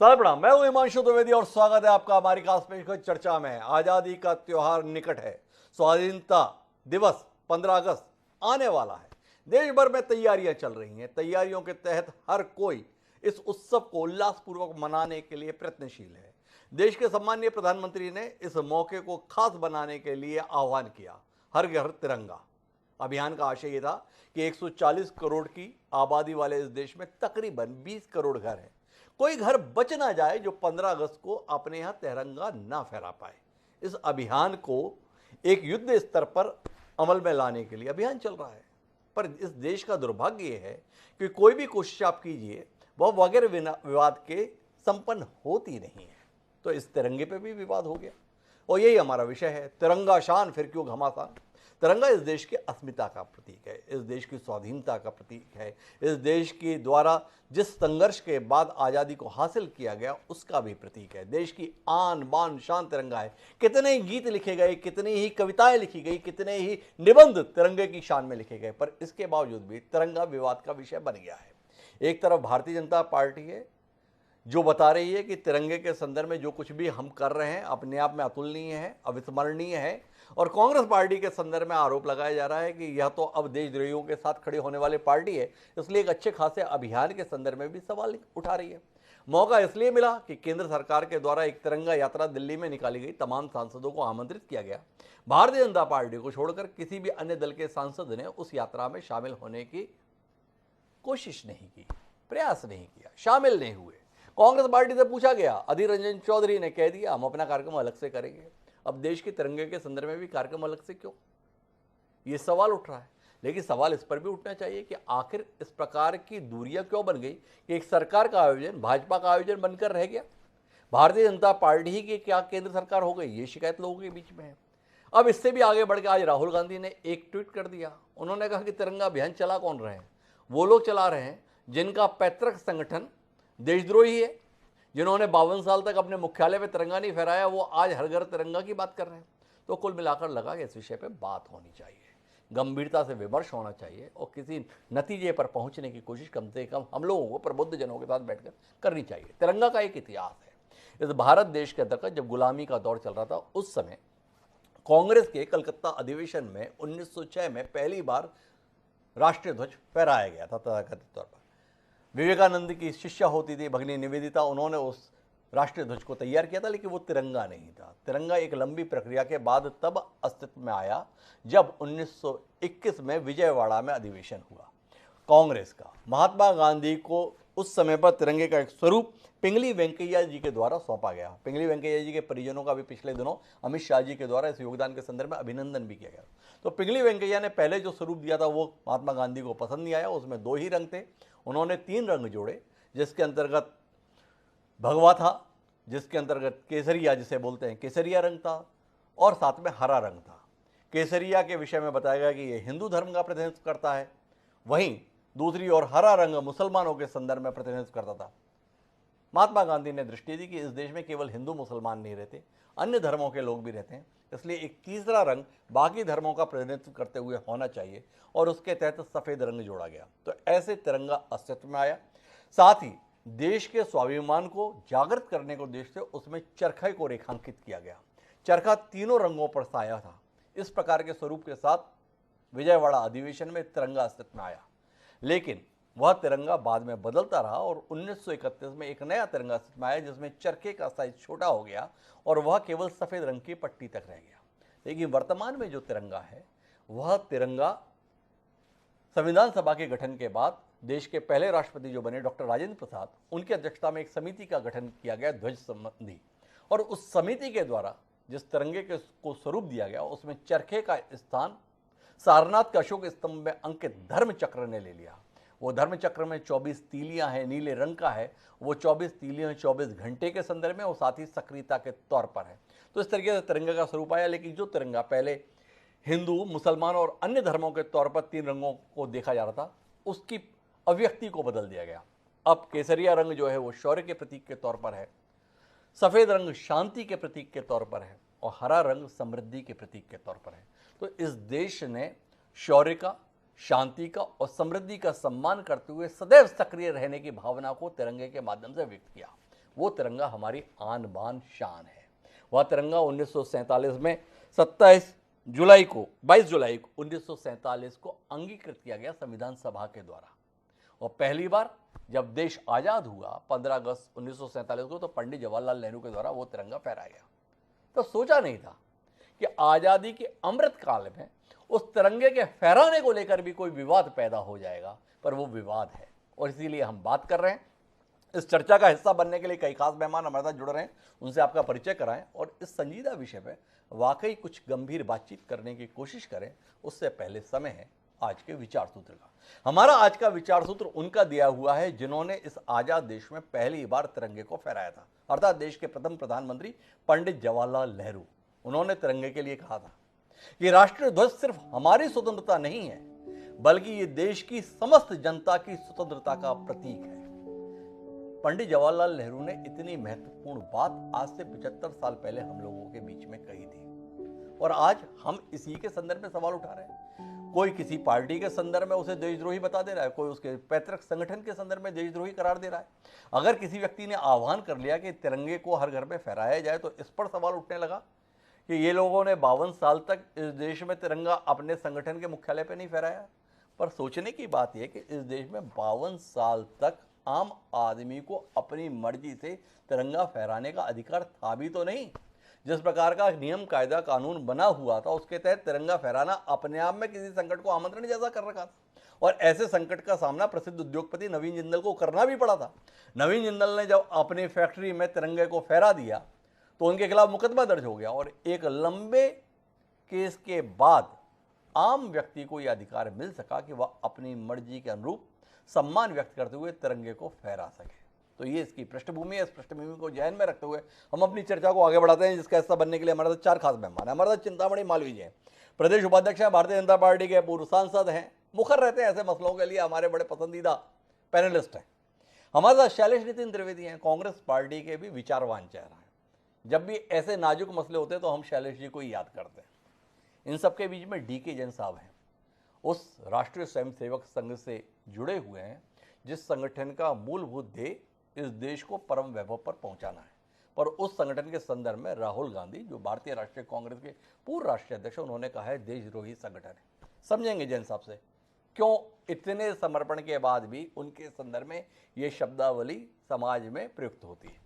साल प्रणाम। मैं हूं हिमांशु द्विवेदी और स्वागत है आपका हमारी खास पेशकश चर्चा में। आजादी का त्योहार निकट है। स्वाधीनता दिवस 15 अगस्त आने वाला है। देश भर में तैयारियां चल रही हैं। तैयारियों के तहत हर कोई इस उत्सव को उल्लासपूर्वक मनाने के लिए प्रयत्नशील है। देश के सम्मानीय प्रधानमंत्री ने इस मौके को खास बनाने के लिए आह्वान किया, हर घर तिरंगा। अभियान का आशय यह था कि 140 करोड़ की आबादी वाले इस देश में तकरीबन 20 करोड़ घर हैं। कोई घर बच ना जाए जो 15 अगस्त को अपने यहां तिरंगा ना फहरा पाए। इस अभियान को एक युद्ध स्तर पर अमल में लाने के लिए अभियान चल रहा है। पर इस देश का दुर्भाग्य यह है कि कोई भी कोशिश आप कीजिए वह बगैर विवाद के संपन्न होती नहीं है। तो इस तिरंगे पे भी विवाद हो गया और यही हमारा विषय है, तिरंगा शान फिर क्यों घमासान। तिरंगा इस देश की अस्मिता का प्रतीक है, इस देश की स्वाधीनता का प्रतीक है, इस देश के द्वारा जिस संघर्ष के बाद आज़ादी को हासिल किया गया उसका भी प्रतीक है। देश की आन बान शान तिरंगा है। कितने ही गीत लिखे गए, कितनी ही कविताएं लिखी गई, कितने ही निबंध तिरंगे की शान में लिखे गए, पर इसके बावजूद भी तिरंगा विवाद का विषय बन गया है। एक तरफ भारतीय जनता पार्टी है जो बता रही है कि तिरंगे के संदर्भ में जो कुछ भी हम कर रहे हैं अपने आप में अतुलनीय है, अविस्मरणीय है, और कांग्रेस पार्टी के संदर्भ में आरोप लगाया जा रहा है कि यह तो अब देशद्रोहियों के साथ खड़े होने वाली पार्टी है, इसलिए एक अच्छे खासे अभियान के संदर्भ में भी सवाल उठा रही है। मौका इसलिए मिला कि केंद्र सरकार के द्वारा एक तिरंगा यात्रा दिल्ली में निकाली गई। तमाम सांसदों को आमंत्रित किया गया। भारतीय जनता पार्टी को छोड़कर किसी भी अन्य दल के सांसद ने उस यात्रा में शामिल होने की कोशिश नहीं की, प्रयास नहीं किया, शामिल नहीं हुए। कांग्रेस पार्टी से पूछा गया, अधीर रंजन चौधरी ने कह दिया हम अपना कार्यक्रम अलग से करेंगे। अब देश के तिरंगे के संदर्भ में भी कार्यक्रम अलग से क्यों, ये सवाल उठ रहा है। लेकिन सवाल इस पर भी उठना चाहिए कि आखिर इस प्रकार की दूरियां क्यों बन गई कि एक सरकार का आयोजन भाजपा का आयोजन बनकर रह गया। भारतीय जनता पार्टी ही की क्या केंद्र सरकार हो गई, ये शिकायत लोगों के बीच में है। अब इससे भी आगे बढ़ के आज राहुल गांधी ने एक ट्वीट कर दिया। उन्होंने कहा कि तिरंगा अभियान चला कौन रहे हैं, वो लोग चला रहे हैं जिनका पैतृक संगठन देशद्रोही है, जिन्होंने 52 साल तक अपने मुख्यालय में तिरंगा नहीं फहराया, वो आज हर घर तिरंगा की बात कर रहे हैं। तो कुल मिलाकर लगा कि इस विषय पे बात होनी चाहिए, गंभीरता से विमर्श होना चाहिए और किसी नतीजे पर पहुंचने की कोशिश कम से कम हम लोगों को प्रबुद्ध जनों के साथ बैठकर करनी चाहिए। तिरंगा का एक इतिहास है। इस भारत देश के अंतर्गत जब गुलामी का दौर चल रहा था उस समय कांग्रेस के कलकत्ता अधिवेशन में 1906 में पहली बार राष्ट्रीय ध्वज फहराया गया था तथाकथित तौर पर। विवेकानंद की शिष्या होती थी भगिनी निवेदिता, उन्होंने उस राष्ट्रीय ध्वज को तैयार किया था, लेकिन वो तिरंगा नहीं था। तिरंगा एक लंबी प्रक्रिया के बाद तब अस्तित्व में आया जब 1921 में विजयवाड़ा में अधिवेशन हुआ कांग्रेस का। महात्मा गांधी को उस समय पर तिरंगे का एक स्वरूप पिंगली वेंकैया जी के द्वारा सौंपा गया। पिंगली वेंकैया जी के परिजनों का भी पिछले दिनों अमित शाह जी के द्वारा इस योगदान के संदर्भ में अभिनंदन भी किया गया। तो पिंगली वेंकैया ने पहले जो स्वरूप दिया था वो महात्मा गांधी को पसंद नहीं आया। उसमें 2 ही रंग थे, उन्होंने 3 रंग जोड़े, जिसके अंतर्गत भगवा था, जिसके अंतर्गत केसरिया जिसे बोलते हैं केसरिया रंग था, और साथ में हरा रंग था। केसरिया के विषय में बताया गया कि यह हिंदू धर्म का प्रतिनिधित्व करता है, वहीं दूसरी ओर हरा रंग मुसलमानों के संदर्भ में प्रतिनिधित्व करता था। महात्मा गांधी ने दृष्टि दी कि इस देश में केवल हिंदू मुसलमान नहीं रहते, अन्य धर्मों के लोग भी रहते हैं, इसलिए एक तीसरा रंग बाकी धर्मों का प्रतिनिधित्व करते हुए होना चाहिए और उसके तहत सफ़ेद रंग जोड़ा गया। तो ऐसे तिरंगा अस्तित्व में आया। साथ ही देश के स्वाभिमान को जागृत करने को उद्देश्य से उसमें चरखे को रेखांकित किया गया। चरखा तीनों रंगों पर साया था। इस प्रकार के स्वरूप के साथ विजयवाड़ा अधिवेशन में तिरंगा अस्तित्व में आया, लेकिन वह तिरंगा बाद में बदलता रहा और 1931 में एक नया तिरंगा अस्तित्व में आया जिसमें चरखे का साइज छोटा हो गया और वह केवल सफ़ेद रंग की पट्टी तक रह गया। लेकिन वर्तमान में जो तिरंगा है वह तिरंगा संविधान सभा के गठन के बाद देश के पहले राष्ट्रपति जो बने डॉक्टर राजेंद्र प्रसाद, उनकी अध्यक्षता में एक समिति का गठन किया गया ध्वज संबंधी, और उस समिति के द्वारा जिस तिरंगे को स्वरूप दिया गया उसमें चरखे का स्थान सारनाथ के अशोक स्तंभ में अंकित धर्म चक्र ने ले लिया। वो धर्म चक्र में 24 तीलियां हैं, नीले रंग का है। वो 24 तीलियां 24 घंटे के संदर्भ में और साथ ही सक्रियता के तौर पर है। तो इस तरीके से तिरंगे का स्वरूप आया। लेकिन जो तिरंगा पहले हिंदू, मुसलमान और अन्य धर्मों के तौर पर 3 रंगों को देखा जा रहा था, उसकी अभिव्यक्ति को बदल दिया गया। अब केसरिया रंग जो है वो शौर्य के प्रतीक के तौर पर है, सफ़ेद रंग शांति के प्रतीक के तौर पर है और हरा रंग समृद्धि के प्रतीक के तौर पर है। तो इस देश ने शौर्य का, शांति का और समृद्धि का सम्मान करते हुए सदैव सक्रिय रहने की भावना को तिरंगे के माध्यम से व्यक्त किया। वो तिरंगा हमारी आन बान शान है। वह तिरंगा 1947 में 22 जुलाई को 1947 को अंगीकृत किया गया संविधान सभा के द्वारा। और पहली बार जब देश आज़ाद हुआ 15 अगस्त 1947 को, तो पंडित जवाहरलाल नेहरू के द्वारा वो तिरंगा फहराया गया। तो सोचा नहीं था कि आज़ादी के अमृत काल में उस तिरंगे के फहराने को लेकर भी कोई विवाद पैदा हो जाएगा, पर वो विवाद है और इसीलिए हम बात कर रहे हैं। इस चर्चा का हिस्सा बनने के लिए कई खास मेहमान हमारे साथ जुड़ रहे हैं, उनसे आपका परिचय कराएं और इस संजीदा विषय पर वाकई कुछ गंभीर बातचीत करने की कोशिश करें। उससे पहले समय है आज के विचार सूत्र का। हमारा आज का विचार सूत्र उनका दिया हुआ है जिन्होंने इस आजाद देश में पहली बार तिरंगे को फहराया था, अर्थात देश के प्रथम प्रधानमंत्री पंडित जवाहरलाल नेहरू। उन्होंने तिरंगे के लिए कहा था कि राष्ट्रीय ध्वज सिर्फ हमारी स्वतंत्रता नहीं है, बल्कि ये देश की समस्त जनता की स्वतंत्रता का प्रतीक है। पंडित जवाहरलाल नेहरू ने इतनी महत्वपूर्ण बात आज से 75 साल पहले हम लोगों के बीच में कही थी और आज हम इसी के संदर्भ में सवाल उठा रहे हैं। कोई किसी पार्टी के संदर्भ में उसे देशद्रोही बता दे रहा है, कोई उसके पैतृक संगठन के संदर्भ में देशद्रोही करार दे रहा है। अगर किसी व्यक्ति ने आह्वान कर लिया कि तिरंगे को हर घर में फहराया जाए, तो इस पर सवाल उठने लगा कि ये लोगों ने 52 साल तक इस देश में तिरंगा अपने संगठन के मुख्यालय पर नहीं फहराया। पर सोचने की बात यह कि इस देश में 52 साल तक आम आदमी को अपनी मर्जी से तिरंगा फहराने का अधिकार था भी तो नहीं। जिस प्रकार का नियम कायदा कानून बना हुआ था उसके तहत तिरंगा फहराना अपने आप में किसी संकट को आमंत्रण जैसा कर रखा था और ऐसे संकट का सामना प्रसिद्ध उद्योगपति नवीन जिंदल को करना भी पड़ा था। नवीन जिंदल ने जब अपनी फैक्ट्री में तिरंगे को फहरा दिया तो उनके खिलाफ मुकदमा दर्ज हो गया और एक लंबे केस के बाद आम व्यक्ति को यह अधिकार मिल सका कि वह अपनी मर्जी के अनुरूप सम्मान व्यक्त करते हुए तिरंगे को फहरा सके। तो ये इसकी पृष्ठभूमि है। इस पृष्ठभूमि को ध्यान में रखते हुए हम अपनी चर्चा को आगे बढ़ाते हैं, जिसका हिस्सा बनने के लिए हमारे साथ 4 खास मेहमान हैं। हमारे साथ चिंतामणि मालवीय जी हैं, प्रदेश उपाध्यक्ष हैं, भारतीय जनता पार्टी के पूर्व सांसद हैं, मुखर रहते हैं ऐसे मसलों के लिए, हमारे बड़े पसंदीदा पैनलिस्ट हैं। हमारे साथ शैलेश नितिन त्रिवेदी हैं, कांग्रेस पार्टी के भी विचारवान चेहरा हैं। जब भी ऐसे नाजुक मसले होते हैं तो हम शैलेश जी को ही याद करते हैं। इन सबके बीच में DK जैन साहब हैं, उस राष्ट्रीय स्वयंसेवक संघ से जुड़े हुए हैं जिस संगठन का मूलभूत ध्येय इस देश को परम वैभव पर पहुंचाना है। पर उस संगठन के संदर्भ में राहुल गांधी, जो भारतीय राष्ट्रीय कांग्रेस के पूर्व राष्ट्रीय अध्यक्ष, उन्होंने कहा है देशद्रोही संगठन है। समझेंगे जैन साहब से क्यों इतने समर्पण के बाद भी उनके संदर्भ में ये शब्दावली समाज में प्रयुक्त होती है।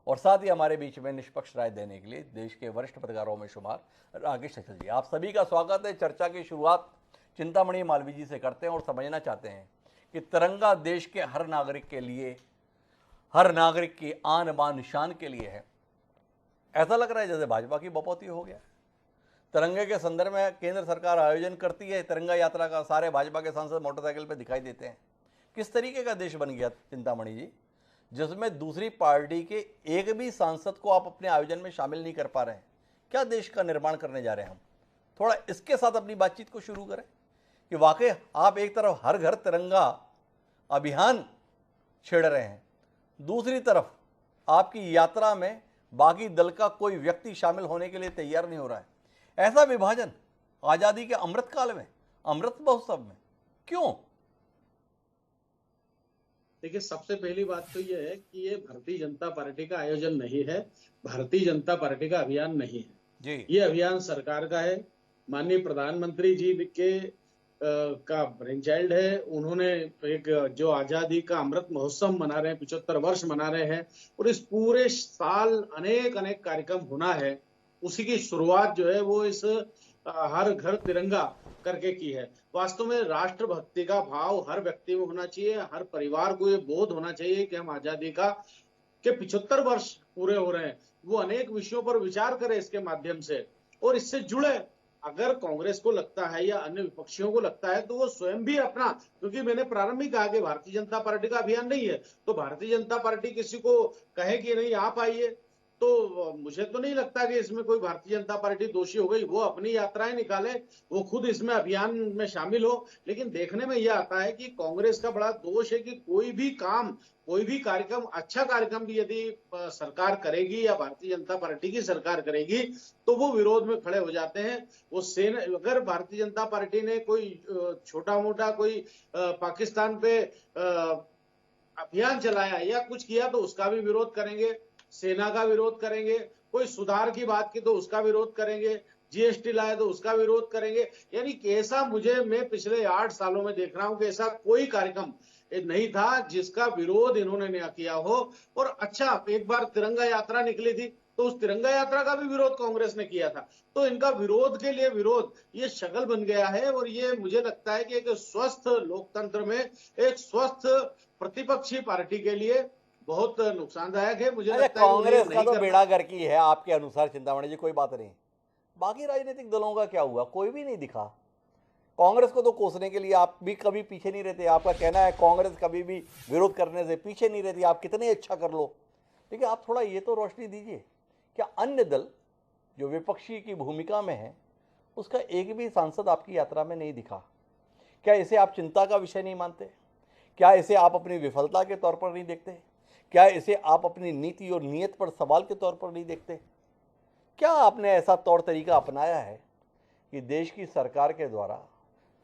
और साथ ही हमारे बीच में निष्पक्ष राय देने के लिए देश के वरिष्ठ पत्रकारों में शुमार राकेश अचल जी, आप सभी का स्वागत है। चर्चा की शुरुआत चिंतामणि मालवीय जी से करते हैं और समझना चाहते हैं कि तिरंगा देश के हर नागरिक के लिए, हर नागरिक की आन बान शान के लिए है। ऐसा लग रहा है जैसे भाजपा की बपौती हो गया। तिरंगे के संदर्भ में केंद्र सरकार आयोजन करती है तिरंगा यात्रा का, सारे भाजपा के सांसद मोटरसाइकिल पे दिखाई देते हैं। किस तरीके का देश बन गया चिंतामणि जी, जिसमें दूसरी पार्टी के एक भी सांसद को आप अपने आयोजन में शामिल नहीं कर पा रहे हैं? क्या देश का निर्माण करने जा रहे हैं हम? थोड़ा इसके साथ अपनी बातचीत को शुरू करें कि वाकई आप एक तरफ हर घर तिरंगा अभियान छेड़ रहे हैं, दूसरी तरफ आपकी यात्रा में बागी दल का कोई व्यक्ति शामिल होने के लिए तैयार नहीं हो रहा है। ऐसा विभाजन आजादी के अमृत काल में, अमृत महोत्सव में क्यों? देखिए, सबसे पहली बात तो यह है कि ये भारतीय जनता पार्टी का आयोजन नहीं है, भारतीय जनता पार्टी का अभियान नहीं है जी। ये अभियान सरकार का है, माननीय प्रधानमंत्री जी के का ब्रेन चाइल्ड है। उन्होंने एक जो आजादी का अमृत महोत्सव मना रहे हैं, 75 वर्ष मना रहे हैं और इस पूरे साल अनेक अनेक कार्यक्रम होना है, उसी की शुरुआत जो है वो इस हर घर तिरंगा करके की है। वास्तव में राष्ट्रभक्ति का भाव हर व्यक्ति में होना चाहिए, हर परिवार को ये बोध होना चाहिए कि हम आजादी का के 75 वर्ष पूरे हो रहे हैं, वो अनेक विषयों पर विचार करें इसके माध्यम से और इससे जुड़े। अगर कांग्रेस को लगता है या अन्य विपक्षियों को लगता है तो वो स्वयं भी अपना, क्योंकि मैंने प्रारंभ में कहा कि भारतीय जनता पार्टी का अभियान नहीं है, तो भारतीय जनता पार्टी किसी को कहे कि नहीं आप आइए, तो मुझे तो नहीं लगता कि इसमें कोई भारतीय जनता पार्टी दोषी हो गई। वो अपनी यात्राएं निकाले, वो खुद इसमें अभियान में शामिल हो। लेकिन देखने में यह आता है कि कांग्रेस का बड़ा दोष है कि कोई भी काम, कोई भी कार्यक्रम, अच्छा कार्यक्रम भी यदि सरकार करेगी या भारतीय जनता पार्टी की सरकार करेगी तो वो विरोध में खड़े हो जाते हैं। वो सेना, अगर भारतीय जनता पार्टी ने कोई छोटा मोटा कोई पाकिस्तान पे अभियान चलाया या कुछ किया तो उसका भी विरोध करेंगे, सेना का विरोध करेंगे, कोई सुधार की बात की तो उसका विरोध करेंगे, जीएसटी लाए तो उसका विरोध करेंगे। यानी कि ऐसा मैं पिछले 8 सालों में देख रहा हूं कि ऐसा कोई कार्यक्रम नहीं था जिसका विरोध इन्होंने न किया हो। और अच्छा, एक बार तिरंगा यात्रा निकली थी तो उस तिरंगा यात्रा का भी विरोध कांग्रेस ने किया था। तो इनका विरोध के लिए विरोध ये शक्ल बन गया है। और ये मुझे लगता है कि एक स्वस्थ लोकतंत्र में एक स्वस्थ प्रतिपक्षी पार्टी के लिए बहुत नुकसानदायक है। मुझे अच्छा, लगता है कि उन्हें कांग्रेस का नहीं तो करना। बेड़ा गर्क ही है आपके अनुसार चिंतामणि जी, कोई बात नहीं। बाकी राजनीतिक दलों का क्या हुआ? कोई भी नहीं दिखा। कांग्रेस को तो कोसने के लिए आप भी कभी पीछे नहीं रहते। आपका कहना है कांग्रेस कभी भी विरोध करने से पीछे नहीं रहती, आप कितने अच्छा कर लो। लेकिन आप थोड़ा ये तो रोशनी दीजिए, क्या अन्य दल जो विपक्षी की भूमिका में है उसका एक भी सांसद आपकी यात्रा में नहीं दिखा? क्या इसे आप चिंता का विषय नहीं मानते? क्या इसे आप अपनी विफलता के तौर पर नहीं देखते? क्या इसे आप अपनी नीति और नीयत पर सवाल के तौर पर नहीं देखते? क्या आपने ऐसा तौर तरीका अपनाया है कि देश की सरकार के द्वारा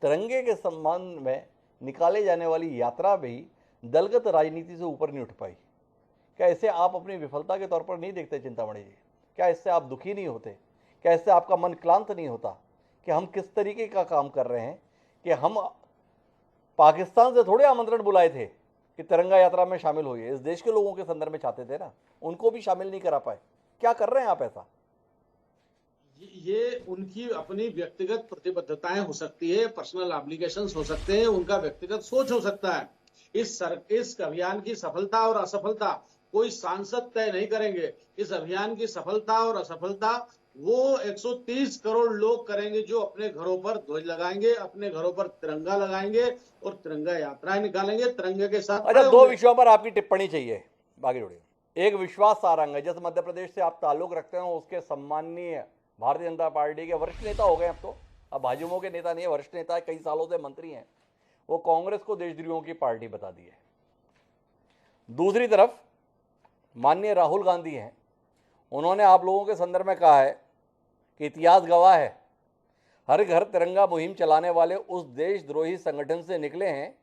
तिरंगे के सम्मान में निकाले जाने वाली यात्रा भी दलगत राजनीति से ऊपर नहीं उठ पाई? क्या इसे आप अपनी विफलता के तौर पर नहीं देखते चिंतामणि जी? क्या इससे आप दुखी नहीं होते? क्या इससे आपका मन क्लांत नहीं होता कि हम किस तरीके का काम कर रहे हैं? कि हम पाकिस्तान से थोड़े आमंत्रण बुलाए थे कि तिरंगा यात्रा में शामिल होइए, इस देश के लोगों के संदर्भ में चाहते थे ना, उनको भी शामिल नहीं करा पाए। क्या कर रहे हैं आप ऐसा? ये उनकी अपनी व्यक्तिगत प्रतिबद्धताएं हो सकती है, पर्सनल ऑब्लिगेशंस हो सकते हैं, उनका व्यक्तिगत सोच हो सकता है। इस अभियान की सफलता और असफलता कोई सांसद तय नहीं करेंगे। इस अभियान की सफलता और असफलता वो 130 करोड़ लोग करेंगे जो अपने घरों पर ध्वज लगाएंगे, अपने घरों पर तिरंगा लगाएंगे और तिरंगा यात्राएं निकालेंगे, तिरंगे के साथ अच्छा, खड़े दो होंगे। विषयों पर आपकी टिप्पणी चाहिए, बाकी जोड़िए। एक विश्वास सारंग है, जैसे मध्य प्रदेश से आप ताल्लुक रखते हो, उसके सम्माननीय भारतीय जनता पार्टी के वरिष्ठ नेता हो गए अब तो, अब भाजयुमो के नेता नहीं है, वरिष्ठ नेता है, कई सालों से मंत्री हैं, वो कांग्रेस को देशद्रोहियों की पार्टी बता दी है। दूसरी तरफ माननीय राहुल गांधी हैं, उन्होंने आप लोगों के संदर्भ में कहा है कि इतिहास गवाह है, हर घर तिरंगा मुहिम चलाने वाले उस देशद्रोही संगठन से निकले हैं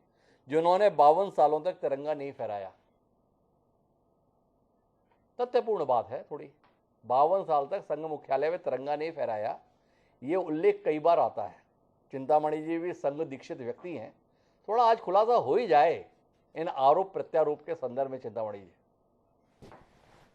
जिन्होंने 52 सालों तक तिरंगा नहीं फहराया। तथ्यपूर्ण बात है थोड़ी, 52 साल तक संघ मुख्यालय में तिरंगा नहीं फहराया, ये उल्लेख कई बार आता है। चिंतामणि जी भी संघ दीक्षित व्यक्ति हैं, थोड़ा आज खुलासा हो ही जाए इन आरोप प्रत्यारोप के संदर्भ में चिंतामणि जी।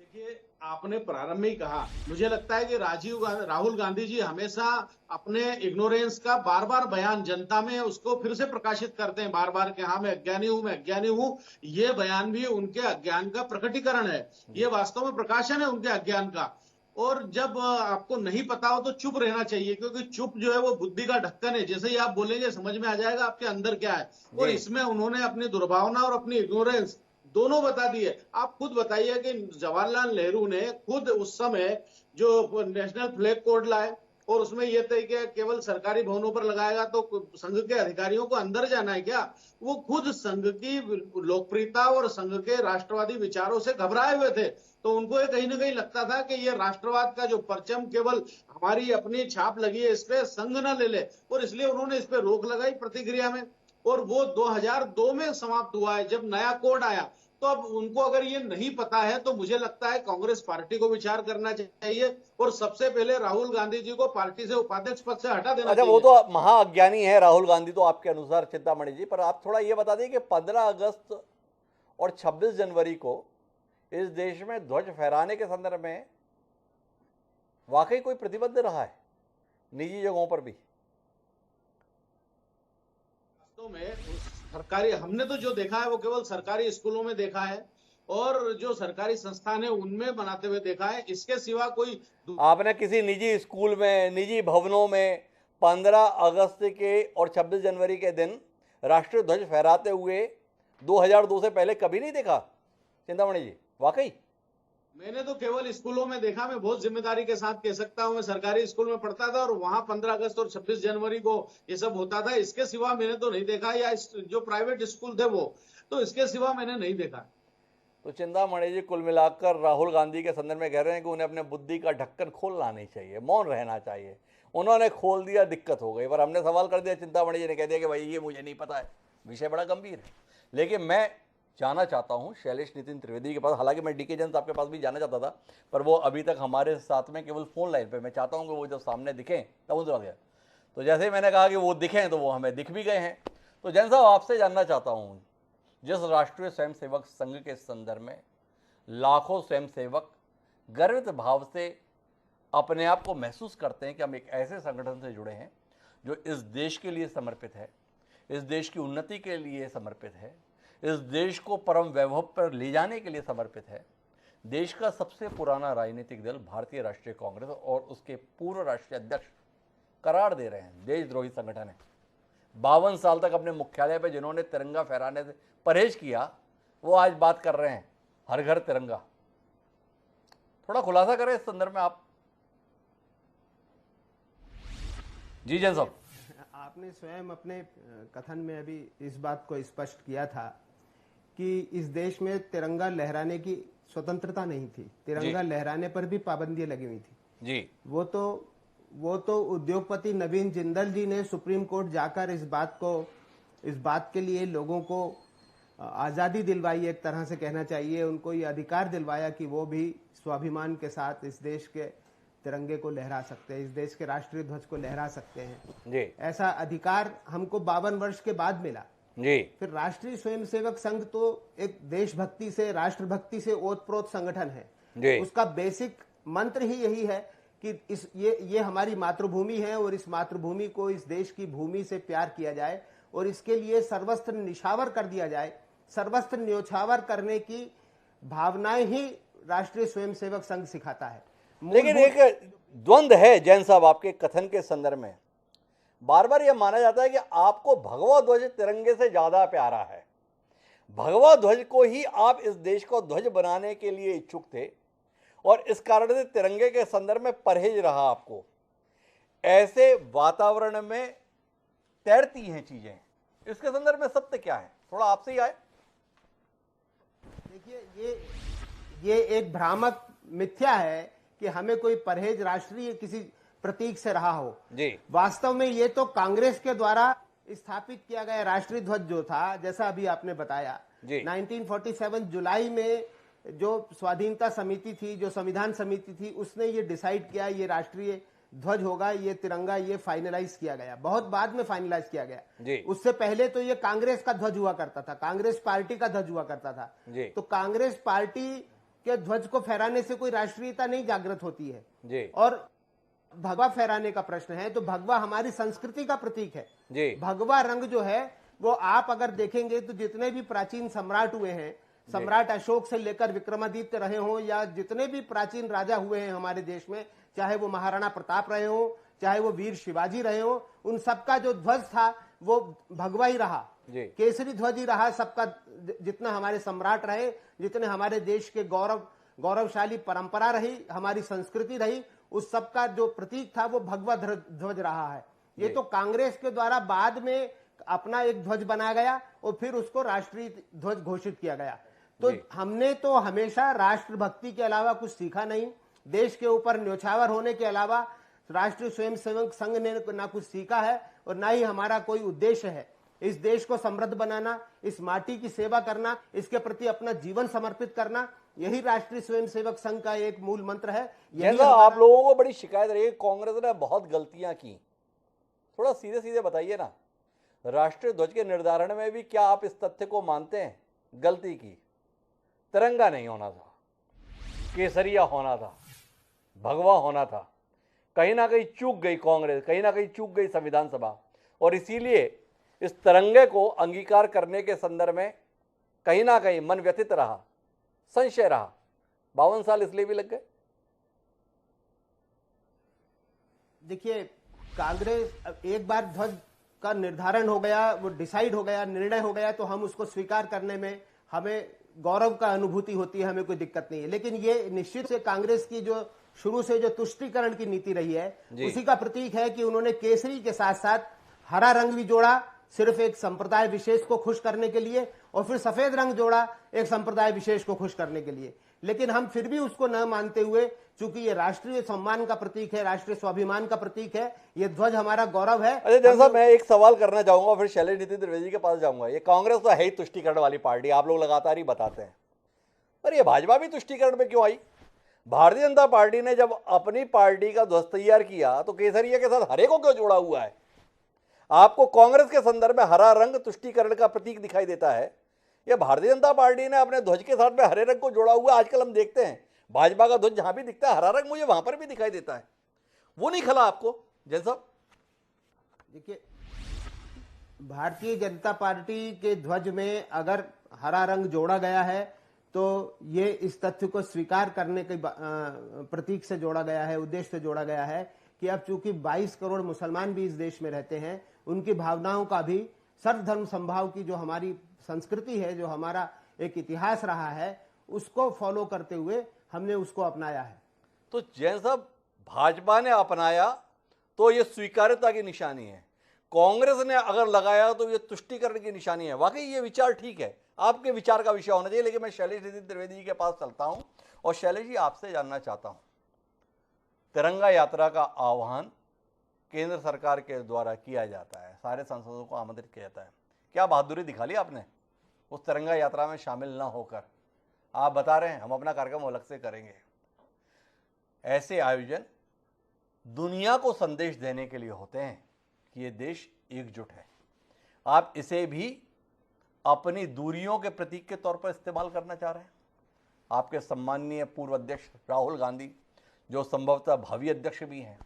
देखिए, आपने प्रारंभ में ही कहा, मुझे लगता है कि राहुल गांधी जी हमेशा अपने इग्नोरेंस का बार बार बयान जनता में उसको फिर से प्रकाशित करते हैं, बार बार कि हाँ मैं अज्ञानी हूं, मैं अज्ञानी हूं। ये बयान भी उनके अज्ञान का प्रकटीकरण है, ये वास्तव में प्रकाशन है उनके अज्ञान का। और जब आपको नहीं पता हो तो चुप रहना चाहिए, क्योंकि चुप जो है वो बुद्धि का ढक्कन है। जैसे ही आप बोलेंगे समझ में आ जाएगा आपके अंदर क्या है। और इसमें उन्होंने अपनी दुर्भावना और अपनी इग्नोरेंस दोनों बता दिए। आप खुद बताइए कि जवाहरलाल नेहरू ने खुद उस समय जो नेशनल फ्लैग कोड लाए और उसमें यह तय किया केवल सरकारी भवनों पर लगाएगा तो संघ के अधिकारियों को अंदर जाना है क्या? वो खुद संघ की लोकप्रियता और संघ के राष्ट्रवादी विचारों से घबराए हुए थे। तो उनको ये कहीं ना कहीं लगता था कि ये राष्ट्रवाद का जो परचम केवल हमारी अपनी छाप लगी है, इस पे संघ न ले ले, और इसलिए उन्होंने इस पे रोक लगाई प्रतिक्रिया में। और वो 2002 में समाप्त हुआ है जब नया कोड आया। तो अब उनको अगर ये नहीं पता है तो मुझे लगता है कांग्रेस पार्टी को विचार करना चाहिए और सबसे पहले राहुल गांधी जी को पार्टी से उपाध्यक्ष पद से हटा देना अच्छा, चाहिए। वो तो महाअज्ञानी है राहुल गांधी तो आपके अनुसार चिंतामणि जी, पर आप थोड़ा ये बता दें कि 15 अगस्त और 26 जनवरी को इस देश में ध्वज फहराने के संदर्भ में वाकई कोई प्रतिबद्ध रहा है निजी जगहों पर भी? वास्तव में सरकारी हमने तो जो देखा है वो केवल सरकारी स्कूलों में देखा है और जो सरकारी संस्थान है उनमें बनाते हुए देखा है। इसके सिवा कोई आपने किसी निजी स्कूल में, निजी भवनों में 15 अगस्त के और 26 जनवरी के दिन राष्ट्रीय ध्वज फहराते हुए 2002 से पहले कभी नहीं देखा चिंतामणि जी? वाकई मैंने तो केवल स्कूलों में देखा। मैं बहुत जिम्मेदारी के साथ कह सकता हूं, मैं सरकारी स्कूल में पढ़ता था और वहां 15 अगस्त और 26 जनवरी को ये सब होता था। इसके सिवा मैंने तो नहीं देखा, या जो प्राइवेट स्कूल थे वो, तो इसके सिवा मैंने नहीं देखा। तो चिंतामणि जी कुल मिलाकर राहुल गांधी के संदर्भ में कह रहे हैं कि उन्हें अपने बुद्धि का ढक्कन खोलना नहीं चाहिए, मौन रहना चाहिए। उन्होंने खोल दिया, दिक्कत हो गई। पर हमने सवाल कर दिया, चिंतामणि जी ने कह दिया कि भाई ये मुझे नहीं पता है। विषय बड़ा गंभीर है। लेकिन मैं जाना चाहता हूं शैलेश नितिन त्रिवेदी के पास। हालांकि मैं डीके जैन साहब के पास भी जाना चाहता था, पर वो अभी तक हमारे साथ में केवल फोन लाइन पे। मैं चाहता हूं कि वो जब सामने दिखें तब उनसे बात करें। तो जैसे ही मैंने कहा कि वो दिखें तो वो हमें दिख भी गए हैं। तो जैन साहब, आपसे जानना चाहता हूँ, जिस राष्ट्रीय स्वयंसेवक संघ के संदर्भ में लाखों स्वयंसेवक गर्वित भाव से अपने आप को महसूस करते हैं कि हम एक ऐसे संगठन से जुड़े हैं जो इस देश के लिए समर्पित है, इस देश की उन्नति के लिए समर्पित है, इस देश को परम वैभव पर ले जाने के लिए समर्पित है। देश का सबसे पुराना राजनीतिक दल भारतीय राष्ट्रीय कांग्रेस और उसके पूर्व राष्ट्रीय अध्यक्ष करार दे रहे हैं देशद्रोही संगठन है। 52 साल तक अपने मुख्यालय पर जिन्होंने तिरंगा फहराने से परहेज किया, वो आज बात कर रहे हैं हर घर तिरंगा। थोड़ा खुलासा करें इस संदर्भ में आप। जी जैन साहब, आपने स्वयं अपने कथन में अभी इस बात को स्पष्ट किया था कि इस देश में तिरंगा लहराने की स्वतंत्रता नहीं थी, तिरंगा लहराने पर भी पाबंदियां लगी हुई थी जी। वो तो उद्योगपति नवीन जिंदल जी ने सुप्रीम कोर्ट जाकर इस बात के लिए लोगों को आजादी दिलवाई, एक तरह से कहना चाहिए उनको ये अधिकार दिलवाया कि वो भी स्वाभिमान के साथ इस देश के तिरंगे को लहरा सकते हैं, इस देश के राष्ट्रीय ध्वज को लहरा सकते हैं जी। ऐसा अधिकार हमको 52 वर्ष के बाद मिला जी। फिर राष्ट्रीय स्वयंसेवक संघ तो एक देशभक्ति से, राष्ट्रभक्ति से ओतप्रोत संगठन है जी। उसका बेसिक मंत्र ही यही है कि ये हमारी मातृभूमि है और इस मातृभूमि को, इस देश की भूमि से प्यार किया जाए और इसके लिए सर्वस्त्र निछावर कर दिया जाए। सर्वस्त्र न्योछावर करने की भावनाएं ही राष्ट्रीय स्वयंसेवक संघ सिखाता है। लेकिन एक द्वंद है जैन साहब आपके कथन के संदर्भ में। बार बार यह माना जाता है कि आपको भगवा ध्वज तिरंगे से ज्यादा प्यारा है, भगवा ध्वज को ही आप इस देश को ध्वज बनाने के लिए इच्छुक थे और इस कारण से तिरंगे के संदर्भ में परहेज रहा आपको। ऐसे वातावरण में तैरती हैं चीजें, इसके संदर्भ में सत्य क्या है, थोड़ा आपसे ही आए। देखिए, ये एक भ्रामक मिथ्या है कि हमें कोई परहेज राष्ट्रीय किसी प्रतीक से रहा हो जी। वास्तव में ये तो कांग्रेस के द्वारा स्थापित किया गया राष्ट्रीय ध्वज जो था, जैसा अभी आपने बताया, 1947 जुलाई में जो स्वाधीनता समिति थी, जो संविधान समिति थी, उसने ये डिसाइड किया ये राष्ट्रीय ध्वज होगा, ये तिरंगा, ये फाइनलाइज किया गया, बहुत बाद में फाइनलाइज किया गया। उससे पहले तो ये कांग्रेस का ध्वज हुआ करता था, कांग्रेस पार्टी का ध्वज हुआ करता था। तो कांग्रेस पार्टी के ध्वज को फहराने से कोई राष्ट्रीयता नहीं जागृत होती है। और भगवा फहराने का प्रश्न है तो भगवा हमारी संस्कृति का प्रतीक है। भगवा रंग जो है वो आप अगर देखेंगे तो जितने भी प्राचीन सम्राट हुए हैं, सम्राट अशोक से लेकर विक्रमादित्य रहे हों या जितने भी प्राचीन राजा हुए हैं हमारे देश में, चाहे वो महाराणा प्रताप रहे हो, चाहे वो वीर शिवाजी रहे हो, उन सबका जो ध्वज था वो भगवा ही रहा, केसरी ध्वज ही रहा। सबका जितना हमारे सम्राट रहे, जितने हमारे देश के गौरवशाली परंपरा रही, हमारी संस्कृति रही, उस सबका जो प्रतीक था वो भगवा ध्वज रहा है। ये तो कांग्रेस के द्वारा बाद में अपना एक ध्वज बनाया गया और फिर उसको राष्ट्रीय ध्वज घोषित किया गया। तो हमने तो हमेशा राष्ट्रभक्ति के अलावा कुछ सीखा नहीं, देश के ऊपर न्योछावर होने के अलावा राष्ट्रीय स्वयंसेवक संघ ने ना कुछ सीखा है और ना ही हमारा कोई उद्देश्य है। इस देश को समृद्ध बनाना, इस माटी की सेवा करना, इसके प्रति अपना जीवन समर्पित करना, यही राष्ट्रीय स्वयंसेवक संघ का एक मूल मंत्र है। आप लोगों को बड़ी शिकायत रही है कांग्रेस ने बहुत गलतियां की, थोड़ा सीधे सीधे बताइए ना। राष्ट्रीय ध्वज के निर्धारण में भी क्या आप इस तथ्य को मानते हैं गलती की? तिरंगा नहीं होना था, केसरिया होना था, भगवा होना था। कहीं ना कहीं चूक गई कांग्रेस, कहीं ना कहीं चूक गई संविधान सभा, और इसीलिए इस तिरंगे को अंगीकार करने के संदर्भ में कहीं ना कहीं मन व्यथित रहा, संशय रहा। 52 साल इसलिए भी लग गए। देखिए, कांग्रेस एक बार ध्वज का निर्धारण हो गया, वो डिसाइड हो गया, निर्णय हो गया, तो हम उसको स्वीकार करने में हमें गौरव का अनुभूति होती है, हमें कोई दिक्कत नहीं है। लेकिन ये निश्चित से कांग्रेस की जो शुरू से जो तुष्टीकरण की नीति रही है उसी का प्रतीक है कि उन्होंने केसरी के साथ साथ हरा रंग भी जोड़ा, सिर्फ एक संप्रदाय विशेष को खुश करने के लिए, और फिर सफेद रंग जोड़ा एक संप्रदाय विशेष को खुश करने के लिए। लेकिन हम फिर भी उसको न मानते हुए, चूंकि ये राष्ट्रीय सम्मान का प्रतीक है, राष्ट्रीय स्वाभिमान का प्रतीक है, ये ध्वज हमारा गौरव है। अरे जैसा मैं एक सवाल करना चाहूंगा, फिर शैलेश नितिन त्रिवेदी के पास जाऊंगा। ये कांग्रेस तो है ही तुष्टीकरण वाली पार्टी, आप लोग लगातार ही बताते हैं, पर ये भाजपा भी तुष्टीकरण में क्यों आई? भारतीय जनता पार्टी ने जब अपनी पार्टी का ध्वज तैयार किया तो केसरिया के साथ हरे को क्यों जोड़ा हुआ है? आपको कांग्रेस के संदर्भ में हरा रंग तुष्टीकरण का प्रतीक दिखाई देता है, ये भारतीय जनता पार्टी ने अपने ध्वज के साथ में हरे रंग को जोड़ा हुआ है। आजकल हम देखते हैं भाजपा का ध्वज जहां भी दिखता है हरा रंग मुझे वहां पर भी दिखाई देता है, वो नहीं खला आपको जैन साहब? देखिए, भारतीय जनता पार्टी के ध्वज में अगर हरा रंग जोड़ा गया है तो ये इस तथ्य को स्वीकार करने के प्रतीक से जोड़ा गया है, उद्देश्य से जोड़ा गया है कि अब चूंकि 22 करोड़ मुसलमान भी इस देश में रहते हैं, उनकी भावनाओं का भी, सर्वधर्म संभाव की जो हमारी संस्कृति है, जो हमारा एक इतिहास रहा है, उसको फॉलो करते हुए हमने उसको अपनाया है। तो जैन साहब, भाजपा ने अपनाया तो ये स्वीकार्यता की निशानी है, कांग्रेस ने अगर लगाया तो ये तुष्टीकरण की निशानी है। वाकई ये विचार ठीक है, आपके विचार का विषय होना चाहिए। लेकिन मैं शैलेश नितिन त्रिवेदी जी के पास चलता हूं और शैलेश जी आपसे जानना चाहता हूं, तिरंगा यात्रा का आह्वान केंद्र सरकार के द्वारा किया जाता है, सारे सांसदों को आमंत्रित किया जाता है, क्या बहादुरी दिखा ली आपने उस तिरंगा यात्रा में शामिल न होकर? आप बता रहे हैं हम अपना कार्यक्रम अलग से करेंगे। ऐसे आयोजन दुनिया को संदेश देने के लिए होते हैं कि ये देश एकजुट है। आप इसे भी अपनी दूरियों के प्रतीक के तौर पर इस्तेमाल करना चाह रहे हैं। आपके सम्माननीय पूर्व अध्यक्ष राहुल गांधी, जो संभवतः भावी अध्यक्ष भी हैं,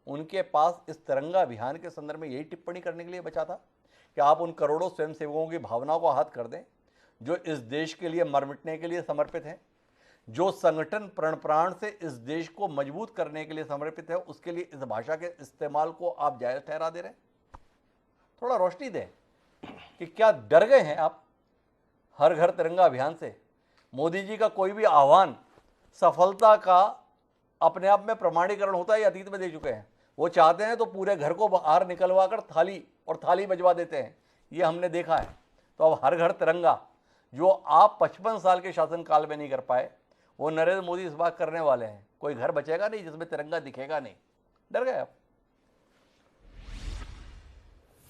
उनके पास इस तिरंगा अभियान के संदर्भ में यही टिप्पणी करने के लिए बचा था कि आप उन करोड़ों स्वयंसेवकों की भावनाओं को आहत कर दें जो इस देश के लिए मर मिटने के लिए समर्पित हैं, जो संगठन प्रण प्राण से इस देश को मजबूत करने के लिए समर्पित है, उसके लिए इस भाषा के इस्तेमाल को आप जायज ठहरा दे रहे हैं। थोड़ा रोशनी दें कि क्या डर गए हैं आप हर घर तिरंगा अभियान से? मोदी जी का कोई भी आह्वान सफलता का अपने आप में प्रमाणीकरण होता है, ये अतीत में दे चुके हैं। वो चाहते हैं तो पूरे घर को बाहर निकलवा कर थाली बजवा देते हैं, ये हमने देखा है। तो अब हर घर तिरंगा जो आप 55 साल के शासनकाल में नहीं कर पाए, वो नरेंद्र मोदी इस बात करने वाले हैं। कोई घर बचेगा नहीं जिसमें तिरंगा दिखेगा नहीं। डर गए आप?